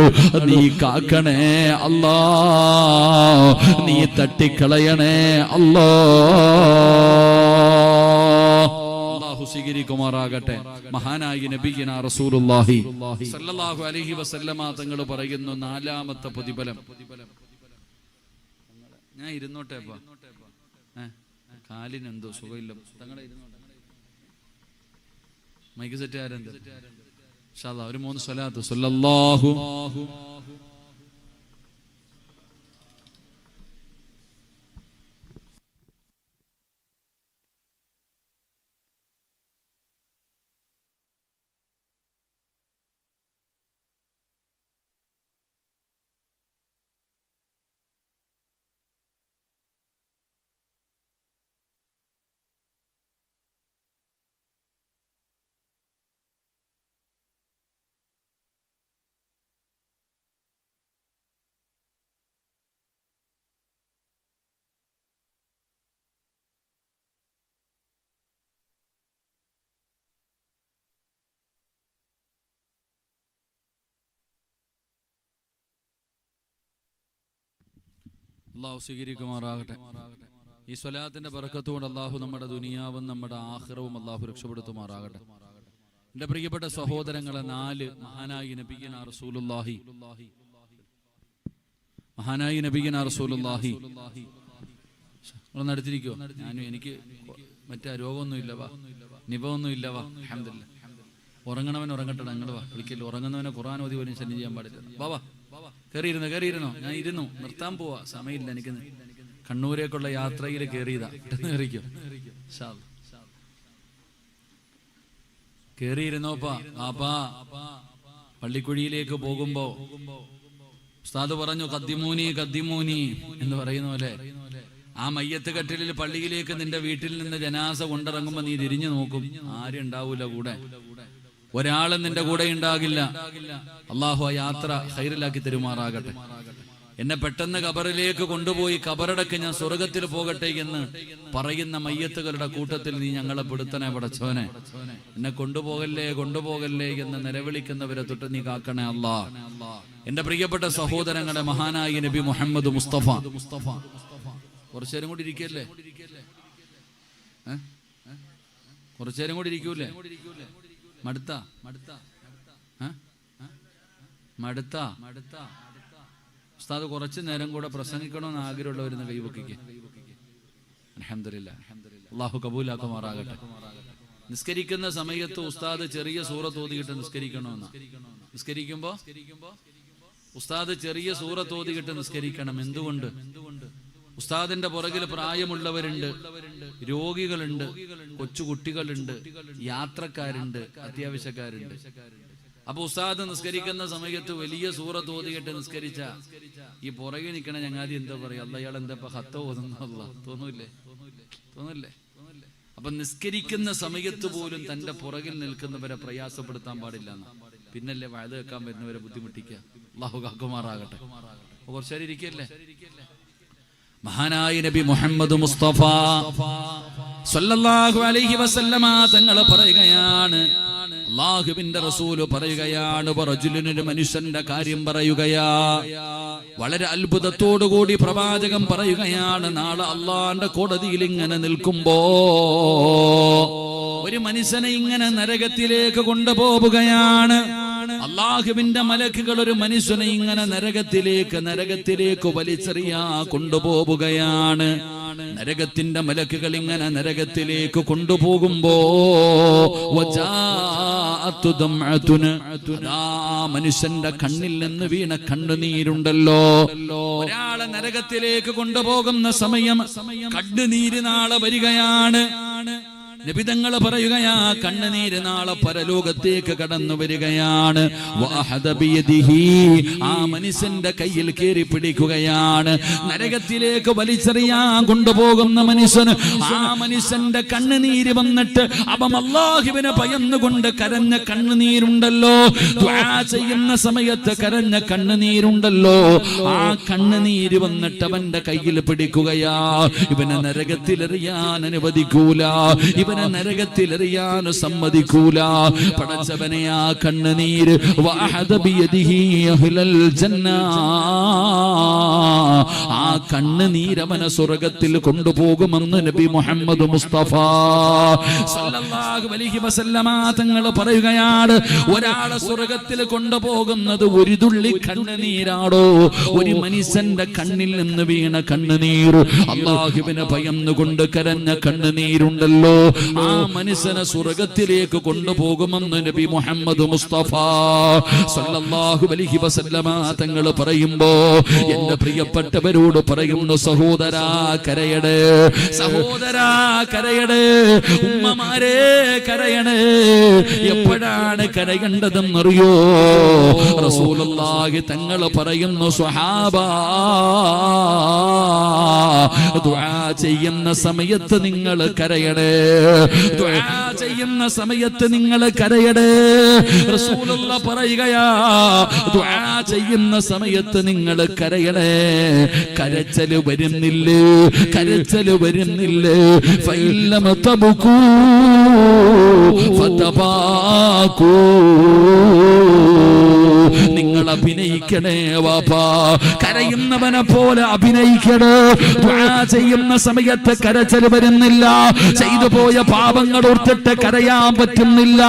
[SPEAKER 1] നീ കാക്കണേ അല്ലാ. നീ തട്ടിക്കളയണേ അല്ലാ. സ്വീകരിക്കുമാറാകട്ടെ. മഹാനായ നബിയിന റസൂലുള്ളാഹി സല്ലല്ലാഹു അലൈഹി വസല്ലമ തങ്ങൾ പറയുന്നു, 4ാമത്തെ പ്രതിഫലം. ഞാൻ ഇരുന്നോട്ടെ, കാലിനെന്തോ സുഖമില്ല. തങ്ങളെ മൈക്ക് സെറ്റ് ആരെന്ത് ഇൻഷാ അല്ലാഹ് ഒരു 3 സ്വലാത്ത്. സല്ലല്ലാഹു അള്ളാഹു സ്വീകരിക്കുമാറാകട്ടെ. ഈ സ്വലാത്തിന്റെ ബറക്കത്ത് കൊണ്ട് അള്ളാഹു നമ്മുടെ ദുനിയാവും നമ്മുടെ ആഖിറവും അള്ളാഹു രക്ഷപ്പെടുത്തുമാറാകട്ടെ. എന്റെ പ്രിയപ്പെട്ട സഹോദരങ്ങളെ, 4 മഹാനായി നബിയനാ റസൂലുള്ളാഹി നടത്തിരിക്കോ? എനിക്ക് മറ്റേ രോഗമൊന്നും ഇല്ലവാ, നിപമൊന്നും ഇല്ലവാ. അൽഹംദുലില്ലാഹ്. ഉറങ്ങണവൻ ഉറങ്ങട്ടെ, ഞങ്ങൾ വാ വിളിക്കല്ലോ. ഉറങ്ങുന്നവനെ ഖുർആൻ ഓതി പോലും ശല്യം ചെയ്യാൻ പാടില്ല. ബാബാ കയറിയിരുന്നോ? ഞാൻ ഇരുന്നു, നിർത്താൻ പോവാ, സമയമില്ല എനിക്ക്. കണ്ണൂരേക്കുള്ള യാത്രയിൽ കയറിയതാ. കയറിക്കോ, കയറിയിരുന്നോപ്പാ. ആപ്പാ പള്ളിക്കുഴിയിലേക്ക് പോകുമ്പോ ഉസ്താദ് പറഞ്ഞു കദ്ദിമൂനി എന്ന് പറയുന്ന പോലെ ആ മയ്യത്ത് കട്ടിലിൽ പള്ളിയിലേക്ക് നിന്റെ വീട്ടിൽ നിന്ന് ജനാസ കൊണ്ടിറങ്ങുമ്പോ നീ തിരിഞ്ഞു നോക്കും, ആരും ഉണ്ടാവൂല കൂടെ, ഒരാളും നിന്റെ കൂടെ ഉണ്ടാകില്ല. അള്ളാഹു ആ യാത്ര ഖൈറിലാക്കി തരുമാറാകട്ടെ. എന്നെ പെട്ടെന്ന് ഖബറിലേക്ക് കൊണ്ടുപോയി ഖബറടക്ക് ഞാൻ സ്വർഗത്തിൽ പോകട്ടെ എന്ന് പറയുന്ന മയ്യത്തുകളുടെ കൂട്ടത്തിൽ നീ ഞങ്ങളെ പെടുത്തണേ പടച്ചോനെ. എന്നെ കൊണ്ടുപോകല്ലേ എന്ന് നിലവിളിക്കുന്നവരെ തൊട്ട് നീ കാക്കണേ അല്ലാ. എന്റെ പ്രിയപ്പെട്ട സഹോദരങ്ങളെ, മഹാനായ നബി മുഹമ്മദ് മുസ്തഫ കുറച്ചേരം കൂടി ഇരിക്കല്ലേ? കുറച്ചേരം കൂടി ഇരിക്കൂലേ? മടുത്ത ഉസ്താദ് കുറച്ചു നേരം കൂടെ പ്രസംഗിക്കണമെന്ന് ആഗ്രഹമുള്ളവരുന്ന് കൈവക്കിക്ക്. അൽഹംദുലില്ലാഹ്, അല്ലാഹു കബൂലാക്കുമാറാകട്ടെ. നിസ്കരിക്കുന്ന സമയത്ത് ഉസ്താദ് ചെറിയ സൂറത്ത് ഓതിയിട്ട് നിസ്കരിക്കണമെന്ന്. നിസ്കരിക്കുമ്പോ ഉസ്താദ് ചെറിയ സൂറത്ത് ഓതിയിട്ട് നിസ്കരിക്കണം. എന്തുകൊണ്ട്? ഉസ്താദിന്റെ പുറകിൽ പ്രായമുള്ളവരുണ്ട്, രോഗികളുണ്ട്, കൊച്ചുകുട്ടികളുണ്ട്, യാത്രക്കാരുണ്ട്, അത്യാവശ്യക്കാരുണ്ട്. അപ്പൊ ഉസ്താദ് നിസ്കരിക്കുന്ന സമയത്ത് വലിയ സൂറത്ത് ഓതിയിട്ട് നിസ്കരിച്ച ഈ പുറകെ നിൽക്കണ ഞങ്ങാതി എന്താ പറയാ? അല്ല, ഇയാൾ എന്താ ഹത്ത ഓതുന്നല്ല? തോന്നൂല്ലേ? അപ്പൊ നിസ്കരിക്കുന്ന സമയത്ത് പോലും തന്റെ പുറകിൽ നിൽക്കുന്നവരെ പ്രയാസപ്പെടുത്താൻ പാടില്ല. പിന്നല്ലേ വയത് വെക്കാൻ വരുന്നവരെ ബുദ്ധിമുട്ടിക്കുക. അല്ലാഹു കാക്കുമാറാകട്ടെ. കുറച്ചേരം ഇരിക്കല്ലേ? മഹാനായ നബി മുഹമ്മദ് മുസ്തഫ സല്ലല്ലാഹു അലൈഹി വസല്ലമ തങ്ങൾ പറയുകയാണ്, അല്ലാഹുവിന്റെ റസൂൽ പറയുകയാണ്, റജുലുനൊരു മനുഷ്യന്റെ കാര്യം പറയുകയാ. വളരെ അത്ഭുതത്തോടുകൂടി പ്രവാചകൻ പറയുകയാണ്, നാളെ അള്ളാന്റെ കോടതിയിൽ ഇങ്ങനെ നിൽക്കുമ്പോ ഒരു മനുഷ്യനെ ഇങ്ങനെ നരകത്തിലേക്ക് കൊണ്ടുപോവുകയാണ്. അല്ലാഹുവിന്റെ മലക്കുകൾ ഒരു മനുഷ്യനെ ഇങ്ങനെ നരകത്തിലേക്ക് വലിച്ചെറിയാ കൊണ്ടുപോവുകയാണ്. നരകത്തിന്റെ മലക്കുകൾ ഇങ്ങനെ നരകത്തിലേക്ക് കൊണ്ടുപോകുമ്പോ മനുഷ്യന്റെ കണ്ണിൽ നിന്ന് വീണ കണ്ണുനീരുണ്ടല്ലോ. ഒരാളെ നരകത്തിലേക്ക് കൊണ്ടുപോകുന്ന സമയം കണ്ണുനീര് നാളെ വരികയാണ്. നബിതങ്ങൾ പറയുകയാ, കണ്ണുനീര് നാളെ പരലോകത്തേക്ക് കടന്നു വരികയാണ്. ആ മനുഷ്യന്റെ കയ്യിൽ കയറി പിടിക്കുകയാണ്. നരകത്തിലേക്ക് വലിച്ചെറിയാൻ കൊണ്ടുപോകുന്ന മനുഷ്യന് ആ മനുഷ്യന്റെ കണ്ണുനീര് വന്നിട്ട് അവൻ അല്ലാഹുവിനെ ഭയന്നുകൊണ്ട് കരഞ്ഞ കണ്ണുനീരുണ്ടല്ലോ. ദുആ ചെയ്യുന്ന സമയത്ത് കരഞ്ഞ കണ്ണുനീരുണ്ടല്ലോ. ആ കണ്ണുനീര് വന്നിട്ട് അവന്റെ കയ്യിൽ പിടിക്കുകയാ. ഇവനെ നരകത്തിലെറിയാൻ അനുവദിക്കൂല, ഇവനെ നരകത്തിലെറിയാൻ സമ്മതിക്കൂല. പടച്ചവനെ ആ കണ്ണുനീര് ആ കണ്ണുനീരവനെ സ്വർഗത്തിൽ കൊണ്ടുപോകുമെന്ന് നബി മുഹമ്മദ് മുസ്തഫ സല്ലല്ലാഹു അലൈഹി വസല്ലമ തങ്ങൾ പറയുകയാണ്, ഒരാളെ സ്വർഗത്തിൽ കൊണ്ടുപോകുന്നത് ഒരു തുള്ളി കണ്ണുനീരാണോ? ഒരു മനുഷ്യന്റെ കണ്ണിൽ നിന്ന് വീണ കണ്ണുനീർ, അല്ലാഹുവിനെ ഭയന്നുകൊണ്ട് കരഞ്ഞ കണ്ണുനീരുണ്ടല്ലോ. ആ മനുഷ്യനെ സ്വർഗത്തിലേക്ക് കൊണ്ടുപോകുമെന്ന് നബി മുഹമ്മദ് മുസ്തഫ സല്ലല്ലാഹു അലൈഹി വസല്ലമ തങ്ങൾ പറയുമ്പോ എന്റെ പ്രിയപ്പെട്ടവരോട് പറയുന്നു, സഹോദരാ കരയടേ, സഹോദരാ കരയടേ, ഉമ്മമാരെ കരയണേ. എപ്പോഴാണ് കരയേണ്ടതെന്നറിയോ? റസൂലുള്ളാഹി തങ്ങൾ പറയുന്നു, സ്വഹാബാ ദുആ ചെയ്യുന്ന സമയത്ത് നിങ്ങൾ കരയണേ, ദുആ ചെയ്യുന്ന സമയത്ത് നിങ്ങൾ കരയണേ. റസൂലുള്ളാഹി പറയുകയാ, ദുആ ചെയ്യുന്ന സമയത്ത് നിങ്ങൾ കരയണേ. കരച്ചല് വരുന്നില്ലേ? കരച്ചല് വരുന്നില്ലേ? ഫഇല്ലം തബകൂ ഫതബാകൂ. നിങ്ങൾ അഭിനയിക്കുന്ന ചിന്തിക്കണേ വാപ്പാ. കരയുന്നവനെ പോലെ അഭിനയിക്കണേ. ദുആ ചെയ്യുന്ന സമയത്ത് കരച്ചിൽ വരുന്നില്ല. ചെയ്തു പോയ പാപങ്ങൾ ഓർത്തിട്ട് കരയാൻ പറ്റുന്നില്ല.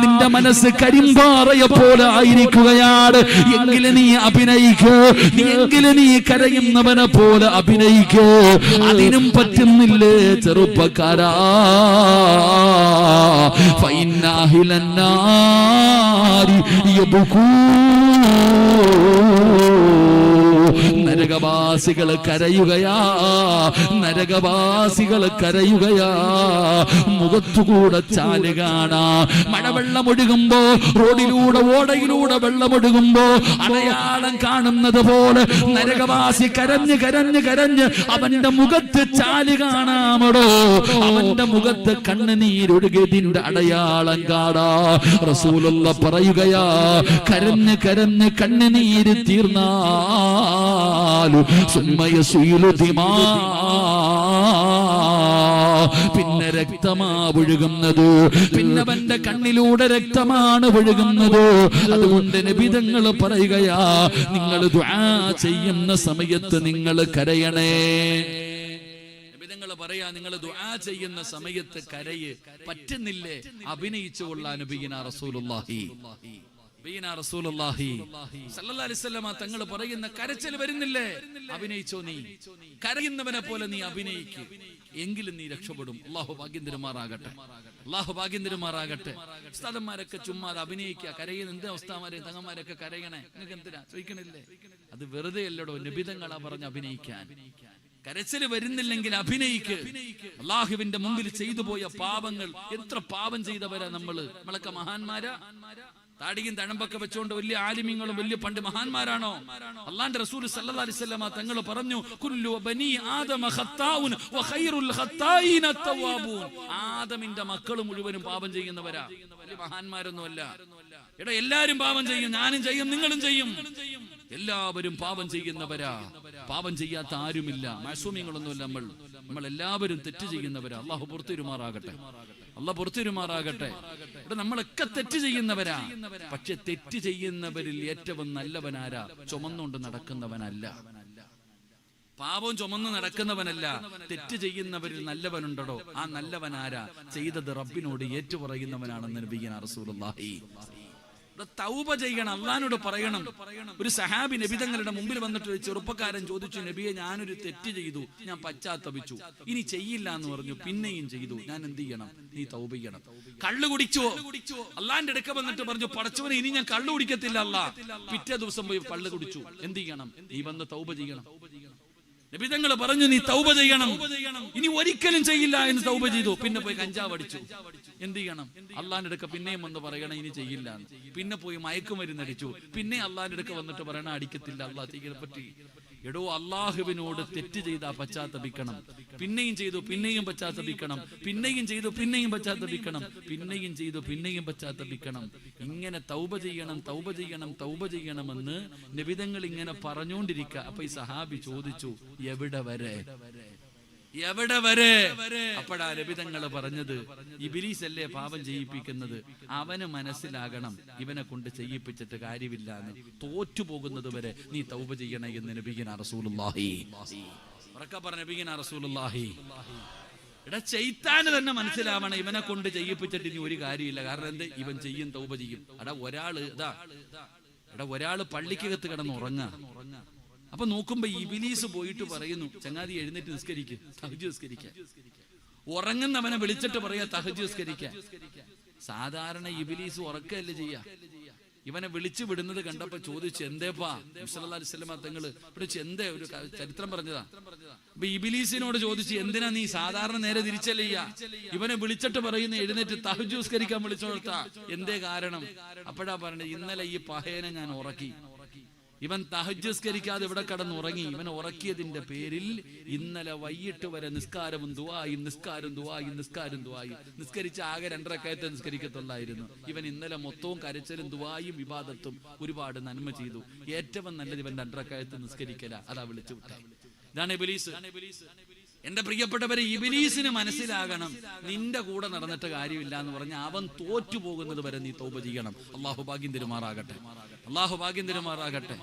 [SPEAKER 1] നിന്റെ മനസ്സ് കരിമ്പാറയെ പോലെ ആയിരിക്കുകയാണ്. എങ്കിലും നീ അഭിനയിക്കൂ. എങ്കിലും നീ കരയുന്നവനെ പോലെ അഭിനയിക്കൂ. അതിനും പറ്റുന്നില്ലേ ചെറുപ്പക്കാരാ? നരകവാസികൾ കരയുകയാ. നരകവാസികൾ കരയുകയാ. മുഖത്തുകൂടെ ചാല് കാണാ. മഴവെള്ളമൊഴുകുമ്പോ, റോഡിലൂടെ ഓടയിലൂടെ വെള്ളമൊഴുകുമ്പോ അടയാളം കാണുന്നത് പോലെ നരകവാസി കരഞ്ഞ് കരഞ്ഞ് കരഞ്ഞ് അവന്റെ മുഖത്ത് ചാല് കാണാമടോ. അവന്റെ മുഖത്ത് കണ്ണുനീരൊഴുകിയതിന്റെ അടയാളം കാണാ. റസൂലുള്ള പറയുകയാ, കരഞ്ഞ് കരഞ്ഞ് കണ്ണുനീര് തീർന്നാലു പിന്നെ രക്തമാ ഒഴുകുന്നത്. പിന്നെ അവന്റെ കണ്ണിലൂടെ രക്തമാണ് ഒഴുകുന്നത്. അതുകൊണ്ട് നബിതങ്ങൾ പറയുകയാ, നിങ്ങൾ ദുആ ചെയ്യുന്ന സമയത്ത് നിങ്ങൾ കരയണേ. പറയാ, നിങ്ങൾ ദുആ ചെയ്യുന്ന സമയത്ത് കരയ്. പറ്റുന്നില്ലേ? അഭിനയിച്ചു കൊള്ളാൻ നബിയിനാ റസൂലുള്ളാഹി സല്ലല്ലാഹു അലൈഹി വസല്ലമ തങ്ങൾ പറയുന്ന കരച്ചിൽ വരുന്നില്ലേ? അഭിനയിച്ചോ. നീ കരയുന്നവനെ പോലെ നീ അഭിനയിക്ക്. എങ്കിലും നീ രക്ഷപ്പെടും. അല്ലാഹു ഭാഗ്യം തരുമാറാകട്ടെ. അല്ലാഹു ഭാഗ്യം തരുമാറാകട്ടെ. ഉസ്താദന്മാരൊക്കെ ചുമ്മാ അഭിനയിക്കുക. കരയുന്ന എന്തിനാ ഉസ്താദന്മാരെ തങ്ങന്മാരൊക്കെ കരയണേ? നിങ്ങൾക്ക് എന്തിനാ ചോദിക്കണില്ലേ? അത് വെറുതെ അല്ലടോ. നബിതങ്ങളാ പറഞ്ഞ് അഭിനയിക്കാൻ. കരച്ചിൽ വരുന്നില്ലെങ്കിൽ അഭിനയിക്ക്. അല്ലാഹുവിന്റെ മുമ്പിൽ ചെയ്തു പോയ പാപങ്ങൾ, എത്ര പാപം ചെയ്തവരാ നമ്മളൊക്കെ മഹാന്മാരാ? താടിയും തഴമ്പൊക്കെ വെച്ചുകൊണ്ട് വലിയ ആലിമ്യങ്ങളും വലിയ പണ്ട് മഹാന്മാരാണോ? അല്ലാഹുവിന്റെ റസൂൽ സല്ലല്ലാഹു അലൈഹി വസല്ലമ തങ്ങൾ പറഞ്ഞു, കുല്ലു ബനി ആദമ ഖത്താഉൻ വ ഖൈറുൽ ഖത്താഈന തവ്വാബൂൻ. ആദമിന്റെ മക്കൾ മുഴുവനും പാപം ചെയ്യുന്നവരാ, വലിയ മഹാന്മാരൊന്നുമല്ല. എടാ, എല്ലാരും പാപം ചെയ്യും. ഞാനും ചെയ്യും, നിങ്ങളും ചെയ്യും. എല്ലാവരും പാപം ചെയ്യുന്നവരാ. പാപം ചെയ്യാത്ത ആരുമില്ല. മാസൂമികളൊന്നുമല്ല. നമ്മൾ എല്ലാവരും തെറ്റ് ചെയ്യുന്നവരാ. അല്ലാഹു പുറത്തിരുമാറാകട്ടെ. അല്ലാഹു പുറത്തിരുമാറാകട്ടെ. ഇവിടെ നമ്മളൊക്കെ തെറ്റ് ചെയ്യുന്നവരാ. പക്ഷെ തെറ്റ് ചെയ്യുന്നവരിൽ ഏറ്റവും നല്ലവനാരാ? ചുമന്നുകൊണ്ട് നടക്കുന്നവനല്ല. പാപം ചുമന്ന് നടക്കുന്നവനല്ല. തെറ്റ് ചെയ്യുന്നവരിൽ നല്ലവനുണ്ടോ? ആ നല്ലവനാരാ? ചെയ്തത് റബ്ബിനോട് ഏറ്റുപറയുന്നവനാണെന്ന് നബിയുനാ റസൂലുള്ളാഹി. തൗബ ചെയ്യണം, അള്ളാഹിനോട് പറയണം. ഒരു സഹാബി നബിതങ്ങളുടെ മുമ്പിൽ വന്നിട്ട് ഒരു ചെറുപ്പക്കാരൻ ചോദിച്ചു, നബിയെ, ഞാനൊരു തെറ്റ് ചെയ്തു, ഞാൻ പശ്ചാത്തപിച്ചു, ഇനി ചെയ്യില്ല എന്ന് പറഞ്ഞു, പിന്നെയും ചെയ്തു, ഞാൻ എന്ത് ചെയ്യണം? നീ തൗബ ചെയ്യണം. കള്ളു കുടിച്ചോ? അള്ളാഹിന്റെ അടുക്ക വന്നിട്ട് പറഞ്ഞു, പടച്ചവനെ, ഇനി ഞാൻ കള്ളു കുടിക്കത്തില്ല അല്ലാ. പിറ്റേ ദിവസം പോയി കള്ളു കുടിച്ചു. എന്ത് ചെയ്യണം? നീ വന്ന് തൗബ ചെയ്യണം. നബിതങ്ങൾ പറഞ്ഞു, നീ തൗബ ചെയ്യണം, ഇനി ഒരിക്കലും ചെയ്യില്ല എന്ന് തൗബ ചെയ്തു. പിന്നെ പോയി കഞ്ചാവ് അടിച്ചു. എന്ത് ചെയ്യണം? അള്ളാഹിന്റെ അടുക്ക പിന്നെയും വന്ന് പറയണം, ഇനി ചെയ്യില്ല. പിന്നെ പോയി മയക്കുമരുന്ന് അടിച്ചു. പിന്നെ അള്ളാഹിന്റെ അടുക്ക വന്നിട്ട് പറയണം, അടിക്കത്തില്ല, അള്ളാഹ് ചെയ്യണെ പറ്റി. എടോ, അള്ളാഹുവിനോട് തെറ്റ് ചെയ്താ പശ്ചാത്തപിക്കണം. പിന്നെയും ചെയ്തു, പിന്നെയും പശ്ചാത്തപിക്കണം. പിന്നെയും ചെയ്തു, പിന്നെയും പശ്ചാത്തപിക്കണം. പിന്നെയും ചെയ്തു, പിന്നെയും പശ്ചാത്തപിക്കണം. ഇങ്ങനെ തൗബ ചെയ്യണം, തൗബ ചെയ്യണം, തൗബ ചെയ്യണമെന്ന് നബിതങ്ങൾ ഇങ്ങനെ പറഞ്ഞുകൊണ്ടിരിക്കുക. അപ്പൊ ഈ സഹാബി ചോദിച്ചു, എവിടെ വരെ? എവിടെ വരെ? അപ്പോഴാ നബിതങ്ങൾ പറഞ്ഞത്, ഇബ്ലീസ് അല്ലേ പാപം ചെയ്യിപ്പിക്കുന്നത്, അവന് മനസ്സിലാകണം ഇവനെ കൊണ്ട് ചെയ്യിപ്പിച്ചിട്ട് കാര്യമില്ല എന്ന്. തോറ്റുപോകുന്നത് വരെ നീ തൗബ ചെയ്യണേ എന്ന് നബിയുനാ റസൂലുള്ളാഹി. ഉറക്കെ പറഞ്ഞ നബിയുനാ റസൂലുള്ളാഹി. എടാ, ശൈത്താന് തന്നെ മനസ്സിലാവണം ഇവനെ കൊണ്ട് ചെയ്യിപ്പിച്ചിട്ട് ഇനി ഒരു കാര്യമില്ല. കാരണം എന്ത്? ഇവൻ ചെയ്യും, തൗബ ചെയ്യും. ഒരാള് പള്ളിക്കകത്ത് കിടന്ന് ഉറങ്ങാ. അപ്പൊ നോക്കുമ്പോ ഇബ്ലീസ് പോയിട്ട് പറയുന്നു, ചങ്ങാതി എഴുന്നേറ്റ് നിസ്കരിക്കുക, തഹജ്ജുദ് നിസ്കരിക്കുക. ഉറങ്ങുന്നവനെ വിളിച്ചിട്ട് പറയാ തഹജ്ജുദ് നിസ്കരിക്കുക. സാധാരണ ഇബ്ലീസ് ഉറക്കല്ലേ ചെയ്യാ. ഇവനെ വിളിച്ചു വിടുന്നത് കണ്ടപ്പോ ചോദിച്ചു, എന്തേപ്പാ? സല്ലല്ലാഹു അലൈഹി വസല്ലം തങ്ങള് വിളിച്ചു, എന്തേ? ഒരു ചരിത്രം പറഞ്ഞതാ. അപ്പൊ ഇബ്ലീസിനോട് ചോദിച്ചു, എന്തിനാ നീ സാധാരണ നേരെ തിരിച്ചല്ലേ ചെയ്യാ? ഇവനെ വിളിച്ചിട്ട് പറയുന്ന എഴുന്നേറ്റ് തഹജ്ജുദ് നിസ്കരിക്കാൻ വിളിച്ചോർത്താ. എന്തേ കാരണം? അപ്പോഴാ പറഞ്ഞത്, ഇന്നലെ ഈ പഹയനെ ഞാൻ ഉറക്കി. ഇവൻ തഹജ്ജുദ് നിസ്കരിക്കാതെ ഇവിടെ കിടന്നുറങ്ങി. ഇവൻ ഉറക്കിയതിന്റെ പേരിൽ ഇന്നലെ വൈകിട്ട് വരെ നിസ്കാരവും ദുആയും നിസ്കാരം ദുആയും നിസ്കാരം ദുആയും നിസ്കരിച്ച ആകെ 2 റക്അത്ത് നിസ്കരിക്കത്തുള്ളായിരുന്നു. ഇവൻ ഇന്നലെ മൊത്തവും കരച്ചിലും ദുആയും വിവാദത്തും ഒരുപാട് നന്മ ചെയ്തു. ഏറ്റവും നല്ലത് ഇവൻ 2 റക്അത്ത് നിസ്കരിക്കല. അതാ വിളിച്ചു വിട്ടേ. ഇതാണ് ഇബ്ലീസ്. എന്റെ പ്രിയപ്പെട്ടവരെ, ഇബ്ലീസിന് മനസ്സിലാകണം നിന്റെ കൂടെ നടന്നിട്ട് കാര്യമില്ല എന്ന് പറഞ്ഞാൽ അവൻ തോറ്റു പോകുന്നത് വരെ നീ തൗബ ചെയ്യണം. അള്ളാഹു ഭാഗ്യം തരുമാറാകട്ടെ, അള്ളാഹു ഭാഗ്യം തരുമാറാകട്ടെ.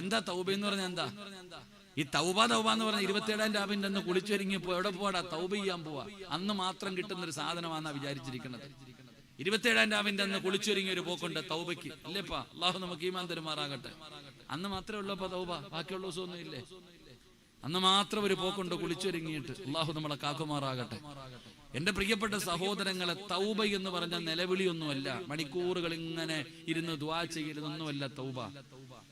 [SPEAKER 1] എന്താ തൗബ എന്ന് പറഞ്ഞാൽ? എന്താ ഈ തൗബ എന്ന് പറഞ്ഞാൽ 27-ാം രാവിന്റെ അന്ന് കുളിച്ചൊരുങ്ങിപ്പോ എവിടെ പോവാടാ? തൗബ ചെയ്യാൻ പോവാ. അന്ന് മാത്രം കിട്ടുന്ന ഒരു സാധനമാണെന്നാ വിചാരിച്ചിരിക്കുന്നത്. 27-ാം രാവിന്റെ അന്ന് കുളിച്ചൊരുങ്ങിയ ഒരു പോക്കുണ്ട് തൗബയ്ക്ക്, അല്ലേപ്പാ? അള്ളാഹു നമുക്ക് ഈമാൻ തരുമാറാകട്ടെ. അന്ന് മാത്രമേ ഉള്ളപ്പോ തൗബ, ബാക്കിയുള്ള ദിവസമൊന്നും ഇല്ലേ? അന്ന് മാത്രം ഒരു പോക്കുണ്ട് കുളിച്ചൊരുങ്ങിയിട്ട്. അള്ളാഹു നമ്മളെ കാക്കുമാറാകട്ടെ. എന്റെ പ്രിയപ്പെട്ട സഹോദരങ്ങളെ, തൗബ എന്ന് പറഞ്ഞ നിലവിളിയൊന്നുമല്ല, മണിക്കൂറുകൾ ഇങ്ങനെ ഇരുന്ന് ദുആ ചെയ്യലൊന്നുമല്ല തൗബ.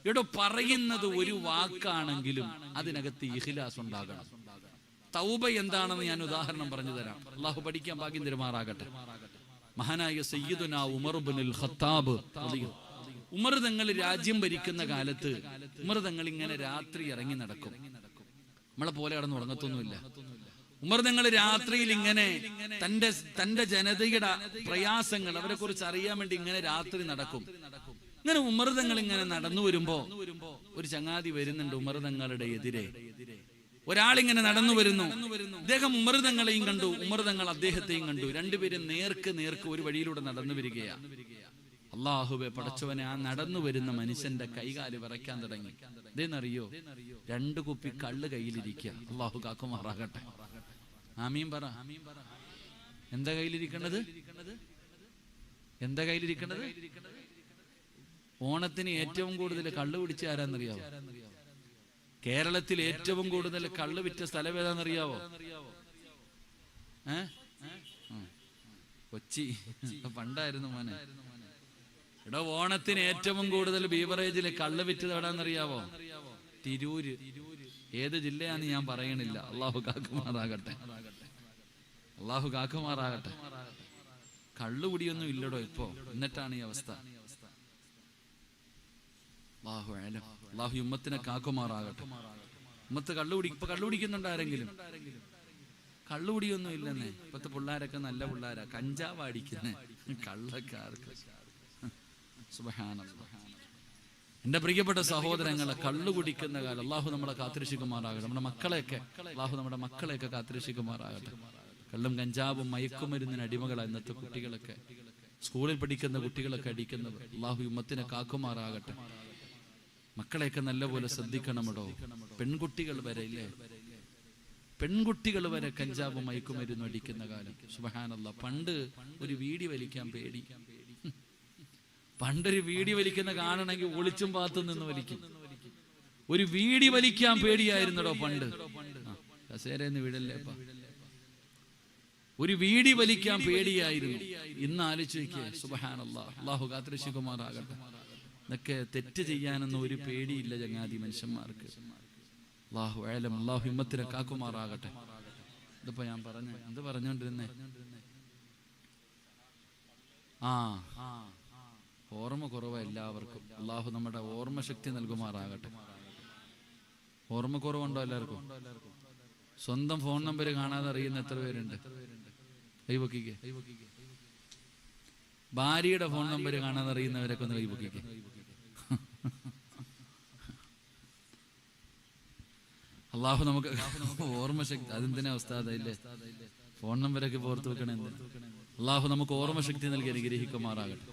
[SPEAKER 1] ഇവിടെ പറയുന്നത് ഒരു വാക്കാണെങ്കിലും അതിനകത്ത് ഇഖ്ലാസ് ഉണ്ടാകണം. തൗബ എന്താണെന്ന് ഞാൻ ഉദാഹരണം പറഞ്ഞു തരാം. അള്ളാഹു പഠിക്കാൻ ഭാഗ്യം തരുമാറാകട്ടെ. മഹാനായ സയ്യിദുനാ ഉമർ ഇബ്നുൽ ഖത്താബ്, ഉമർ തങ്ങൾ രാജ്യം ഭരിക്കുന്ന കാലത്ത് ഉമർ തങ്ങൾ ഇങ്ങനെ രാത്രി ഇറങ്ങി നടക്കും. നമ്മളെ പോലെ കടന്ന് ഉറങ്ങത്തൊന്നുമില്ല. ഉമർ തങ്ങൾ രാത്രിയിൽ ഇങ്ങനെ തന്റെ ജനതയുടെ പ്രയാസങ്ങൾ, അവരെ കുറിച്ച് അറിയാൻ വേണ്ടി ഇങ്ങനെ രാത്രി നടക്കും. ഇങ്ങനെ ഉമർ തങ്ങൾ ഇങ്ങനെ നടന്നു വരുമ്പോ ഒരു ചങ്ങാതി വരുന്നുണ്ട് ഉമർ തങ്ങളുടെ എതിരെ. ഒരാളിങ്ങനെ നടന്നു വരുന്നു. അദ്ദേഹം ഉമർ തങ്ങളെയും കണ്ടു, ഉമർ തങ്ങൾ അദ്ദേഹത്തെയും കണ്ടു. രണ്ടുപേരും നേർക്ക് ഒരു വഴിയിലൂടെ നടന്നു വരികയാണ്. അള്ളാഹുവെ പടച്ചവനെ, ആ നടന്നു വരുന്ന മനുഷ്യന്റെ കൈകാല് വിറയ്ക്കാൻ തുടങ്ങി. ഇതെന്നറിയോ? 2 കുപ്പി കള്ള് കയ്യിലിരിക്കുക. അള്ളാഹു കാക്കുമാറാകട്ടെ. ആമീൻ പറ. എന്താ കയ്യിലിരിക്കണത്? എന്താ കയ്യിലിരിക്കണത്? ഓണത്തിന് ഏറ്റവും കൂടുതൽ കള്ള് പിടിച്ച ആരാന്നറിയാവോ? കേരളത്തിൽ ഏറ്റവും കൂടുതൽ കള്ള് വിറ്റ സ്ഥലം ഏതാന്നറിയാവോ? കൊച്ചി. പണ്ടായിരുന്നു മോനെ. ഇവിടെ ഓണത്തിന് ഏറ്റവും കൂടുതൽ ബീവറേജിൽ കള്ള് വിറ്റത് എവിടാന്നറിയാവോ? തിരൂര്. ഏത് ജില്ലയാന്ന് ഞാൻ പറയണില്ല. അള്ളാഹു കാക്കുമാറാകട്ടെ, അള്ളാഹു കാക്കുമാറാകട്ടെ. കള്ളുകുടിയൊന്നും ഇല്ലടോ ഇപ്പോ, എന്നിട്ടാണ് ഈ അവസ്ഥ. അള്ളാഹു ഉമ്മത്തിനെ കാക്കുമാറാകട്ടെ. ഉമ്മത്ത് ഇപ്പൊ കള്ളുകുടിക്കുന്നുണ്ട് ആരെങ്കിലും? കള്ളുകുടിയൊന്നും ഇല്ലെന്നേ. ഇപ്പത്തെ പിള്ളേരൊക്കെ നല്ല പിള്ളേരാ, കഞ്ചാവ് അടിക്കുന്നേ, കള്ളക്കാർക്ക്. സുബ്ഹാനല്ലാഹ്. എന്റെ പ്രിയപ്പെട്ട സഹോദരങ്ങളെ, കള്ളു കുടിക്കുന്ന കാലം അള്ളാഹു നമ്മളെ കാത്തിരക്ഷിക്കുമാറാകട്ടെ. നമ്മുടെ മക്കളെയൊക്കെ അള്ളാഹു നമ്മുടെ മക്കളെയൊക്കെ കാത്തിരക്ഷിക്കുമാറാകട്ടെ. കള്ളും കഞ്ചാവും മയക്കുമരുന്നിന് അടിമകളാണ് ഇന്നത്തെ കുട്ടികളൊക്കെ. സ്കൂളിൽ പഠിക്കുന്ന കുട്ടികളൊക്കെ അടിക്കുന്നവർ. അള്ളാഹു ഉമ്മത്തിനെ കാക്കുമാറാകട്ടെ. മക്കളെയൊക്കെ നല്ലപോലെ ശ്രദ്ധിക്കണമടോ. പെൺകുട്ടികൾ വരെ ഇല്ലേ, പെൺകുട്ടികൾ വരെ കഞ്ചാവും മയക്കുമരുന്നും അടിക്കുന്ന കാലം. സുബ്ഹാനല്ലാഹ്. പണ്ട് ഒരു വീടി വലിക്കാൻ പേടി. പണ്ടൊരു വീടി വലിക്കുന്ന കാണണമെങ്കിൽ ഒളിച്ചും പാത്തും നിന്ന് വലിക്കും. ഒരു വീടി വലിക്കാൻ പേടിയായിരുന്നടോ പണ്ട്. കസേരന്ന് വീടല്ലേപ്പ. ഒരു വീടി വലിക്കാൻ പേടിയായിരുന്നു. ഇന്ന് ആലോചിക്കുക. സുബ്ഹാനല്ലാഹ്. അല്ലാഹു കാത്തിരക്ഷിക്കുമാറാകട്ടെ. ഇതൊക്കെ തെറ്റ് ചെയ്യാനൊന്നും ഒരു പേടിയില്ല ചങ്ങാതി മനുഷ്യന്മാർക്ക്. അല്ലാഹു അഅലം. അല്ലാഹു ഹിമ്മത്തിനെ കാക്കുമാറാകട്ടെ. ഇതിപ്പോ ഞാൻ എന്ത് പറഞ്ഞോണ്ടിരുന്നേ? ഓർമ്മ കുറവ് എല്ലാവർക്കും. അള്ളാഹു നമ്മുടെ ഓർമ്മ ശക്തി നൽകുമാറാകട്ടെ. ഓർമ്മ കുറവുണ്ടോ എല്ലാവർക്കും? സ്വന്തം ഫോൺ നമ്പർ കാണാതെ അറിയുന്ന എത്ര പേരുണ്ട്? കൈപൊക്കിക്കേ. ഭാര്യയുടെ ഫോൺ നമ്പർ കാണാതെ അറിയുന്നവരൊക്കെ ഒന്ന് കൈപൊക്കിക്കേ. അള്ളാഹു നമുക്ക് ഓർമ്മ ശക്തി. അതെന്തിനാ ഉസ്താദല്ലേ ഫോൺ നമ്പരൊക്കെ ഓർത്ത് വെക്കണേ? അള്ളാഹു നമുക്ക് ഓർമ്മ ശക്തി നൽകി അനുഗ്രഹിക്കുമാറാകട്ടെ.